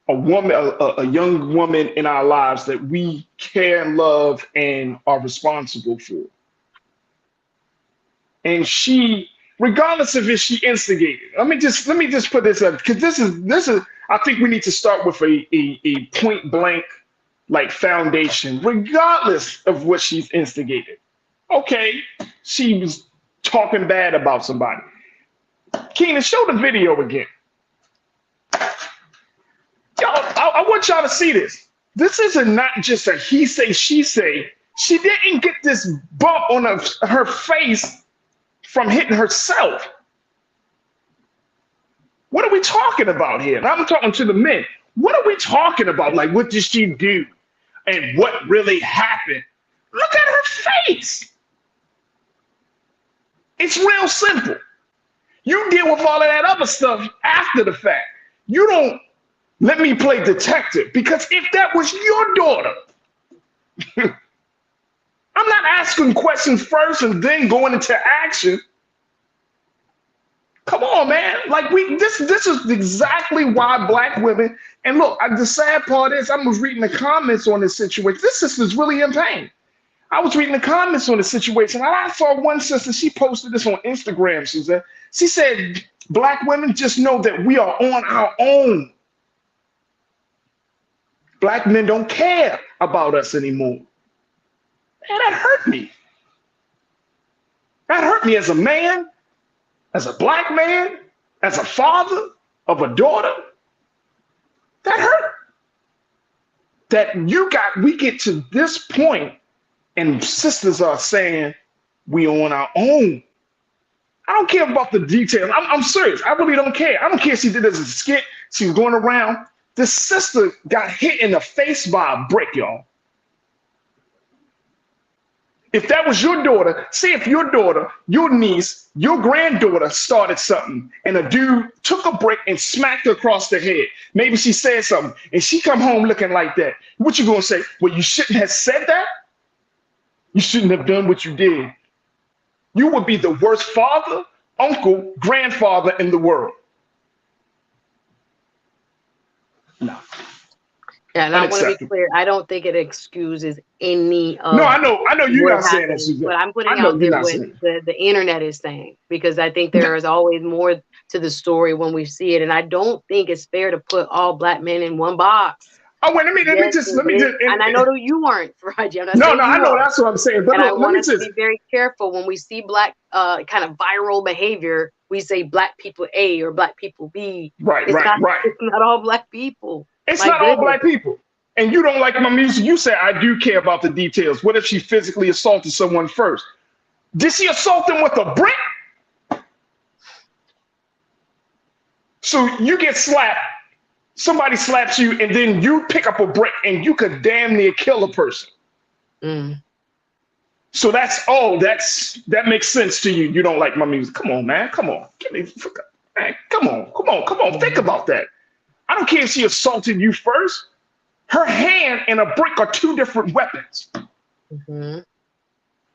a woman, a young woman in our lives that we care and love and are responsible for, and she, regardless of if she instigated, let me just put this up, because this is I think we need to start with a point blank like foundation, regardless of what she's instigated. Okay, she was talking bad about somebody. Keenan, show the video again. Y'all, I want y'all to see this. This isn't not just a he say, she say. She didn't get this bump on her face from hitting herself. What are we talking about here? And I'm talking to the men. What are we talking about? Like, what did she do? And what really happened? Look at her face. It's real simple. You deal with all of that other stuff after the fact. You don't let me play detective, because if that was your daughter, I'm not asking questions first and then going into action. Come on, man. Like this is exactly why Black women, and look, the sad part is I was reading the comments on this situation. This sister's really in pain. I was reading the comments on the situation, and I saw one sister, she posted this on Instagram, Suzanne. She said, Black women, just know that we are on our own. Black men don't care about us anymore. And that hurt me. That hurt me as a man, as a Black man, as a father of a daughter. That hurt. That we get to this point and sisters are saying we on our own. I don't care about the details. I'm serious. I really don't care. I don't care if she did it as a skit. She was going around. This sister got hit in the face by a brick, y'all. If that was your daughter, say if your daughter, your niece, your granddaughter started something and a dude took a brick and smacked her across the head. Maybe she said something and she come home looking like that. What you gonna say? Well, you shouldn't have said that. You shouldn't have done what you did. You would be the worst father, uncle, grandfather in the world. No. Yeah, and I want to be clear. I don't think it excuses any of. No, I know you're not saying that, Suzanne. But I'm putting out there what the internet is saying, because I think there is always more to the story when we see it, and I don't think it's fair to put all Black men in one box. Oh, wait, let me just. And I know that you weren't, Farajii. No, I know that's what I'm saying. But and I want us to be very careful when we see Black kind of viral behavior. We say Black people A or Black people B. Right. It's not all Black people. It's not all Black people. And you don't like my music. You say, I do care about the details. What if she physically assaulted someone first? Did she assault them with a brick? So you get slapped. Somebody slaps you, and then you pick up a brick, and you could damn near kill a person. Mm. So that makes sense to you. You don't like my music. Come on, man. Come on. Man, come on. Think about that. I don't care if she assaulted you first. Her hand and a brick are two different weapons. Mm-hmm.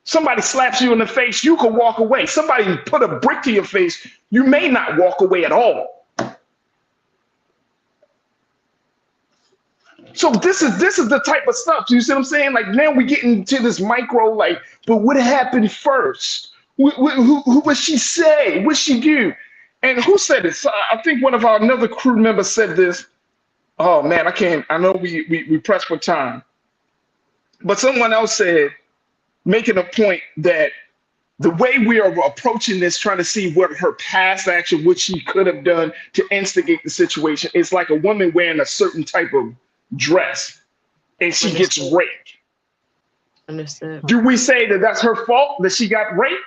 Somebody slaps you in the face, you can walk away. Somebody put a brick to your face, you may not walk away at all. So this is the type of stuff. You see what I'm saying? Like now we get into this micro, like, but what happened first? Who would she say? What she do? And who said this? I think one of our another crew members said this. Oh man, I know we pressed for time. But someone else said, making a point that the way we are approaching this, trying to see what her past action, what she could have done to instigate the situation, is like a woman wearing a certain type of dress and she gets raped. Understood. Do we say that that's her fault that she got raped?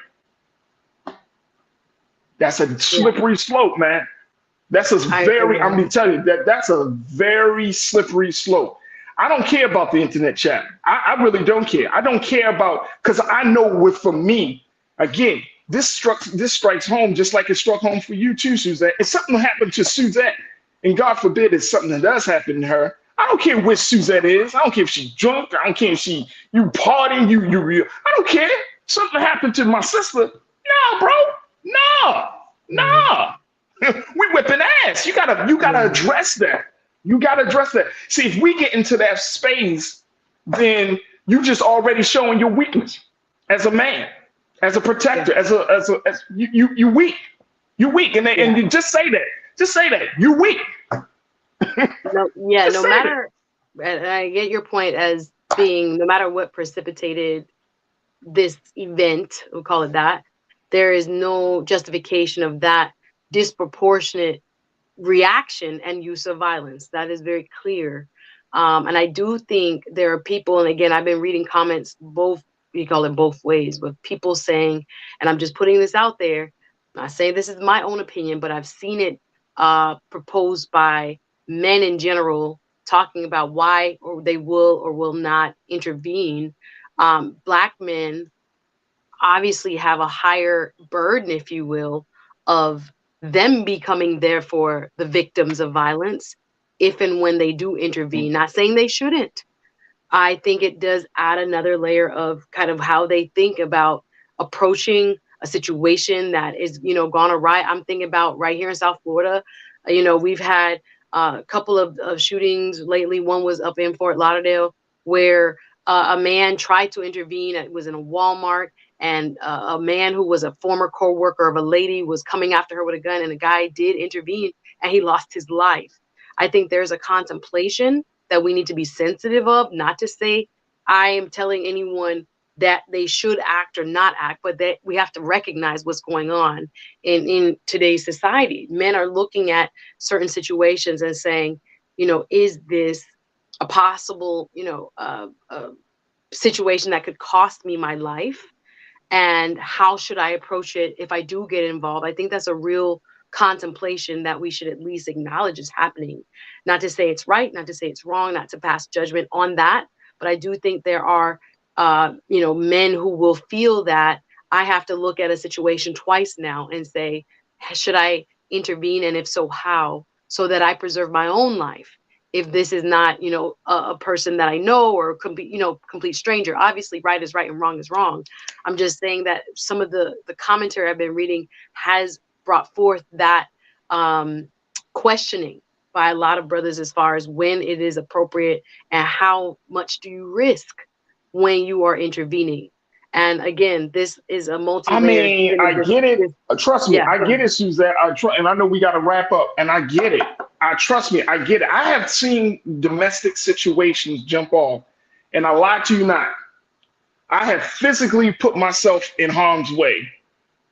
That's a slippery slope, man. That's I'm gonna tell you that's a very slippery slope. I don't care about the internet chat. I really don't care. I don't care about, because I know for me, again, this strikes home just like it struck home for you too, Suzette. If something happened to Suzette, and God forbid it's something that does happen to her, I don't care which Suzette is. I don't care if she's drunk. I don't care if you partying, you real. I don't care. Something happened to my sister. No, bro. No. We whipping ass. You gotta address that. You gotta address that. See, if we get into that space, then you just already showing your weakness as a man, as a protector, as you weak. You weak, and you just say that. Just say that you weak. No matter. And I get your point as being no matter what precipitated this event, we'll call it that. There is no justification of that disproportionate reaction and use of violence. That is very clear. And I do think there are people, and again, I've been reading comments you call it both ways, with people saying, and I'm just putting this out there, I say this is my own opinion, but I've seen it proposed by men in general, talking about why or they will or will not intervene. Black men obviously have a higher burden, if you will, of them becoming therefore the victims of violence if and when they do intervene. Not saying they shouldn't. I think it does add another layer of kind of how they think about approaching a situation that is, gone awry. I'm thinking about right here in South Florida. We've had a couple of shootings lately. One was up in Fort Lauderdale where a man tried to intervene. It was in a Walmart, and a man who was a former co-worker of a lady was coming after her with a gun, and the guy did intervene, and he lost his life. I think there's a contemplation that we need to be sensitive of, not to say I am telling anyone that they should act or not act, but that we have to recognize what's going on in today's society. Men are looking at certain situations and saying, is this a possible, situation that could cost me my life? And how should I approach it if I do get involved? I think that's a real contemplation that we should at least acknowledge is happening. Not to say it's right, not to say it's wrong, not to pass judgment on that. But I do think there are, men who will feel that I have to look at a situation twice now and say, should I intervene? And if so, how? So that I preserve my own life. If this is not, a person that I know or complete stranger. Obviously, right is right and wrong is wrong. I'm just saying that some of the commentary I've been reading has brought forth that questioning by a lot of brothers as far as when it is appropriate and how much do you risk when you are intervening. And again, this is a multi-layered. I get it. Trust me, I get it, Suzette. And I know we got to wrap up. And I get it. Trust me, I get it. I have seen domestic situations jump off, and I lie to you not. I have physically put myself in harm's way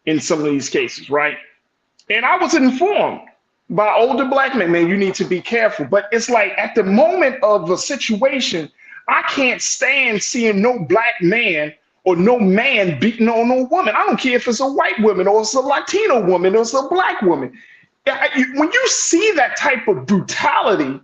in some of these cases, right? And I was informed by older Black men, man, you need to be careful. But it's like at the moment of a situation, I can't stand seeing no Black man or no man beating on no woman. I don't care if it's a white woman or it's a Latino woman or it's a Black woman. When you see that type of brutality,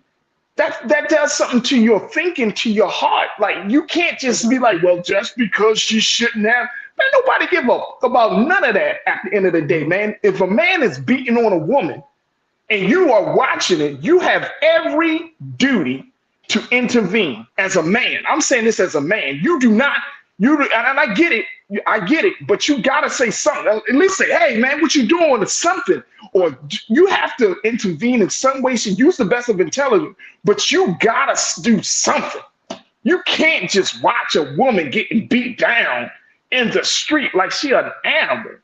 that does something to your thinking, to your heart. Like, you can't just be like, well, just because she shouldn't have. Man, nobody give up about none of that at the end of the day, man. If a man is beating on a woman and you are watching it, you have every duty to intervene as a man. I'm saying this as a man. You do not, and I get it, but you got to say something. At least say, hey, man, what you doing or something. Or you have to intervene in some way. So use the best of intelligence, but you got to do something. You can't just watch a woman getting beat down in the street like she an animal.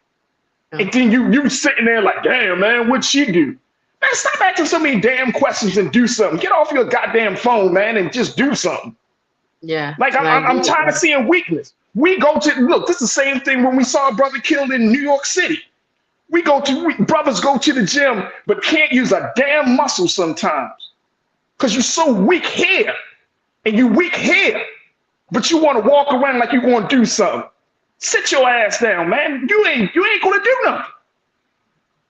And then you sitting there like, damn, man, what'd she do? Man, stop asking so many damn questions and do something. Get off your goddamn phone, man, and just do something. Yeah. Like, I'm tired of seeing weakness. We go to, look, this is the same thing when we saw a brother killed in New York City. Brothers go to the gym, but can't use a damn muscle sometimes. Because you're so weak here. And you weak here. But you want to walk around like you're going to do something. Sit your ass down, man. You ain't going to do nothing.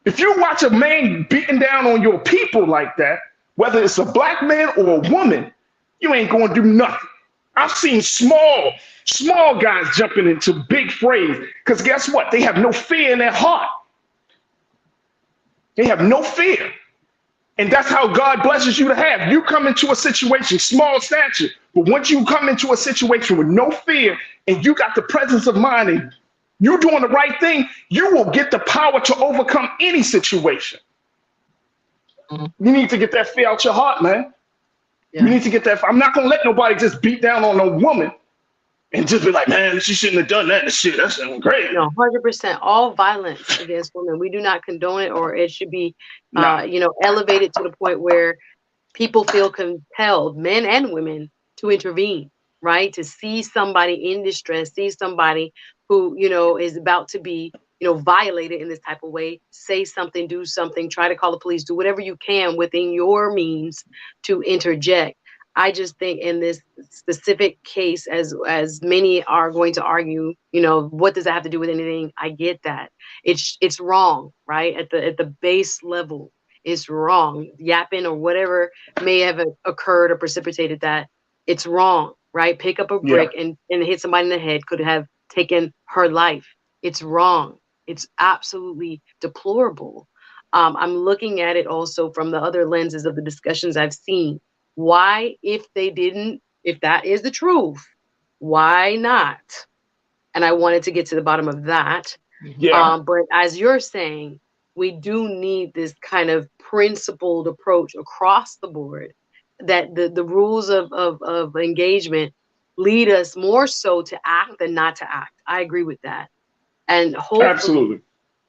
If you watch a man beating down on your people like that, whether it's a Black man or a woman, you ain't going to do nothing. I've seen small guys jumping into big frays because guess what? They have no fear in their heart. They have no fear. And that's how God blesses you to have. You come into a situation, small stature, but once you come into a situation with no fear and you got the presence of mind and you're doing the right thing, you will get the power to overcome any situation. You need to get that fear out your heart, man. Yeah. You need to get that. I'm not going to let nobody just beat down on a woman and just be like, man, she shouldn't have done that. Shit, that's great. No, 100%. All violence against women, we do not condone it, or it should be, elevated to the point where people feel compelled, men and women, to intervene, right? To see somebody in distress, see somebody who, is about to be, violated in this type of way, say something, do something, try to call the police, do whatever you can within your means to interject. I just think in this specific case, as many are going to argue, what does that have to do with anything? I get that. It's wrong, right? At the base level, it's wrong. Yapping or whatever may have occurred or precipitated that, it's wrong, right? Pick up a brick and hit somebody in the head could have taken her life. It's wrong. It's absolutely deplorable. I'm looking at it also from the other lenses of the discussions I've seen. Why, if that is the truth, why not? And I wanted to get to the bottom of that. Yeah. But as you're saying, we do need this kind of principled approach across the board, that the rules of engagement lead us more so to act than not to act. I agree with that. And hopefully, absolutely,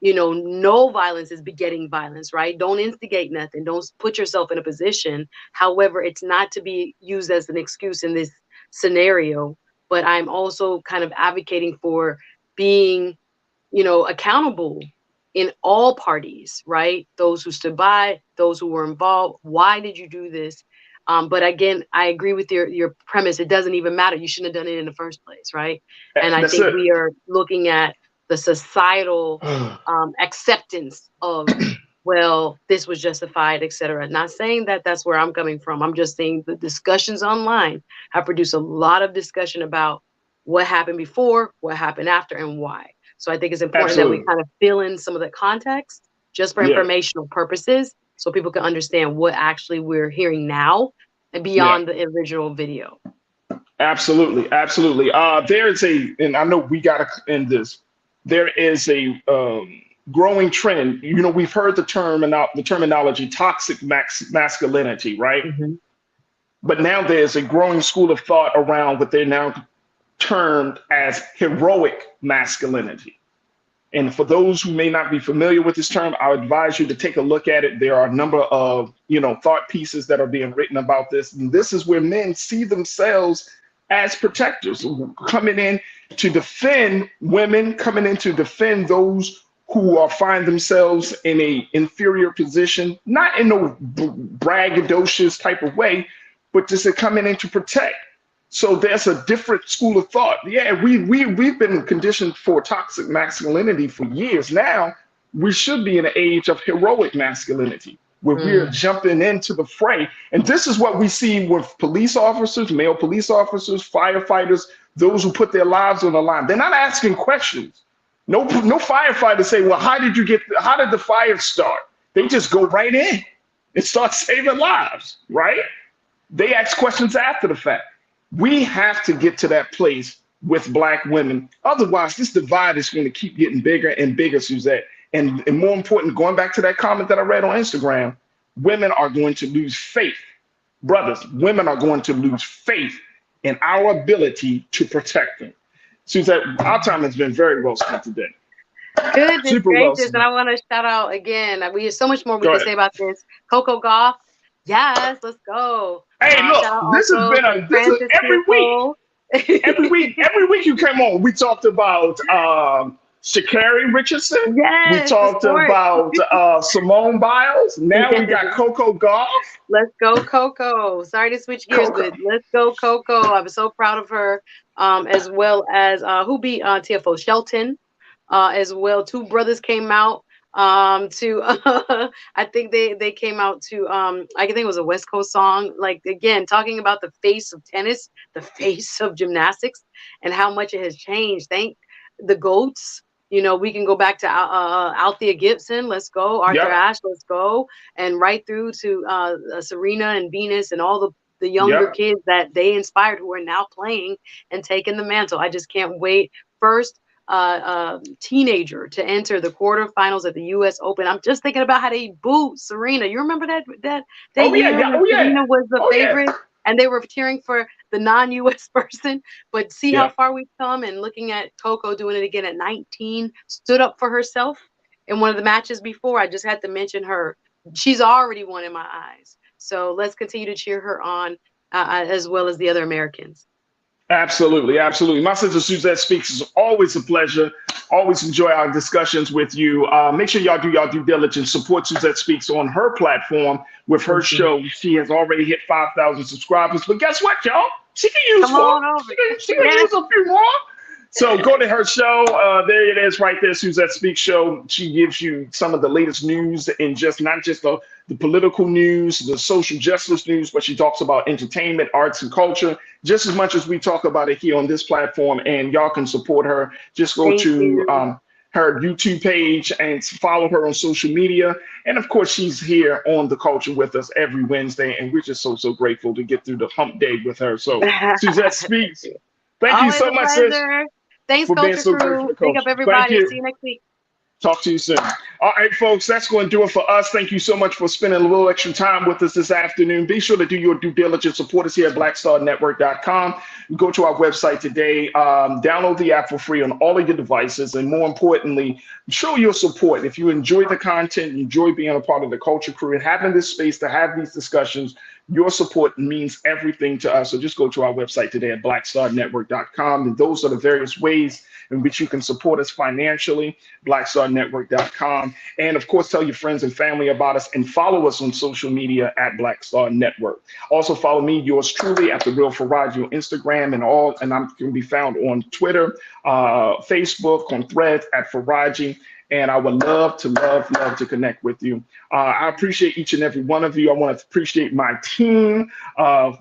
no violence is begetting violence, right? Don't instigate nothing. Don't put yourself in a position. However, it's not to be used as an excuse in this scenario. But I'm also kind of advocating for being, accountable in all parties, right? Those who stood by, those who were involved. Why did you do this? But again, I agree with your premise. It doesn't even matter. You shouldn't have done it in the first place, right? And I think we are looking at the societal acceptance of, well, this was justified, etc. Not saying that that's where I'm coming from. I'm just saying the discussions online have produced a lot of discussion about what happened before, what happened after, and why. So I think it's important that we kind of fill in some of the context just for informational purposes, so people can understand what actually we're hearing now and beyond the original video. Absolutely. Absolutely. And I know we got to end this. There is a growing trend. We've heard the terminology toxic masculinity, right? Mm-hmm. But now there's a growing school of thought around what they're now termed as heroic masculinity. And for those who may not be familiar with this term, I advise you to take a look at it. There are a number of, thought pieces that are being written about this. And this is where men see themselves as protectors, coming in to defend women, coming in to defend those who find themselves in a inferior position, not in no braggadocious type of way, but just coming in to protect. So there's a different school of thought. Yeah, we've been conditioned for toxic masculinity for years. Now we should be in an age of heroic masculinity, where we're jumping into the fray. And this is what we see with police officers, male police officers, firefighters, those who put their lives on the line. They're not asking questions. No firefighter say, well, how did the fire start? They just go right in and start saving lives, right? They ask questions after the fact. We have to get to that place with Black women. Otherwise, this divide is going to keep getting bigger and bigger, Suzette. And more important, going back to that comment that I read on Instagram, women are going to lose faith. Brothers, women are going to lose faith in our ability to protect them. Suzette, our time has been very well spent today. Goodness gracious, and I want to shout out again. We have so much more we can say about this. Coco Goff, yes, let's go. Hey, look, this has been every week. Every week you came on, we talked about Sha'Carri Richardson. Yes, we talked about Simone Biles. Now we got Coco Goff. Let's go, Coco. Sorry to switch gears, but let's go, Coco. I'm so proud of her. As well as who beat TFO Shelton. As well, two brothers came out to I think they came out to I think it was a West Coast song, like, again, talking about the face of tennis, the face of gymnastics, and how much it has changed. Thank the GOATs, You know, we can go back to Althea Gibson. Let's go. Arthur Ashe. Let's go. And right through to Serena and Venus and all the younger kids that they inspired who are now playing and taking the mantle. I just can't wait. First teenager to enter the quarterfinals at the U.S. Open. I'm just thinking about how they booed Serena. You remember that Serena was the favorite? And they were cheering for the non-U.S. person, but see how far we've come. And looking at Coco doing it again at 19, stood up for herself in one of the matches before. I just had to mention her. She's already won in my eyes. So let's continue to cheer her on as well as the other Americans. Absolutely, absolutely. My sister Suzette Speaks is always a pleasure. Always enjoy our discussions with you. Make sure y'all do y'all due diligence. Support Suzette Speaks on her platform with her show. She has already hit 5,000 subscribers. But guess what, y'all? She can use more. She can use a few more. So go to her show. There it is right there, Suzette Speaks Show. She gives you some of the latest news and not just the political news, the social justice news, but she talks about entertainment, arts, and culture just as much as we talk about it here on this platform. And y'all can support her. Just go to her YouTube page and follow her on social media. And of course, she's here on The Culture with us every Wednesday. And we're just so grateful to get through the hump day with her. So Suzette Speaks. Thank you so much, sis. Thanks, Culture Crew. Big up everybody. See you next week. Talk to you soon. All right, folks, that's going to do it for us. Thank you so much for spending a little extra time with us this afternoon. Be sure to do your due diligence. Support us here at blackstarnetwork.com. You go to our website today, download the app for free on all of your devices, and more importantly, show your support. If you enjoy the content, you enjoy being a part of the Culture Crew and having this space to have these discussions, your support means everything to us. So just go to our website today at blackstarnetwork.com. And those are the various ways in which you can support us financially, blackstarnetwork.com. And of course, tell your friends and family about us and follow us on social media at Black Star Network. Also follow me, yours truly, at The Real Farajii on Instagram and I'm going to be found on Twitter, Facebook, on Threads at Farajii. And I would love to connect with you. I appreciate each and every one of you. I want to appreciate my team,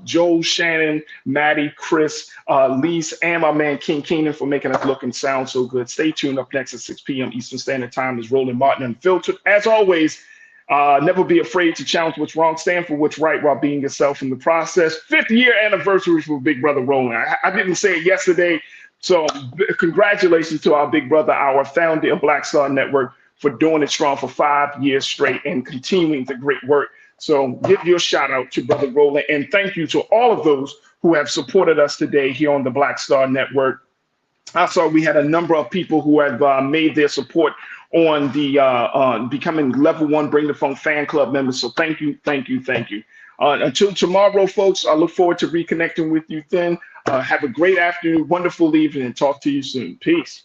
Joel, Shannon, Maddie, Chris, Lise, and my man King Keenan for making us look and sound so good. Stay tuned. Up next at 6 p.m. Eastern Standard Time is Roland Martin Unfiltered. As always, never be afraid to challenge what's wrong, stand for what's right while being yourself in the process. 5th year anniversary for Big Brother Roland. I didn't say it yesterday. So congratulations to our big brother, our founder of Black Star Network, for doing it strong for 5 years straight and continuing the great work. So give your shout out to Brother Roland. And thank you to all of those who have supported us today here on the Black Star Network. I saw we had a number of people who have made their support on the becoming level 1 Bring the Phone fan club members. So thank you. Until tomorrow, folks, I look forward to reconnecting with you then. Have a great afternoon, wonderful evening, and talk to you soon. Peace.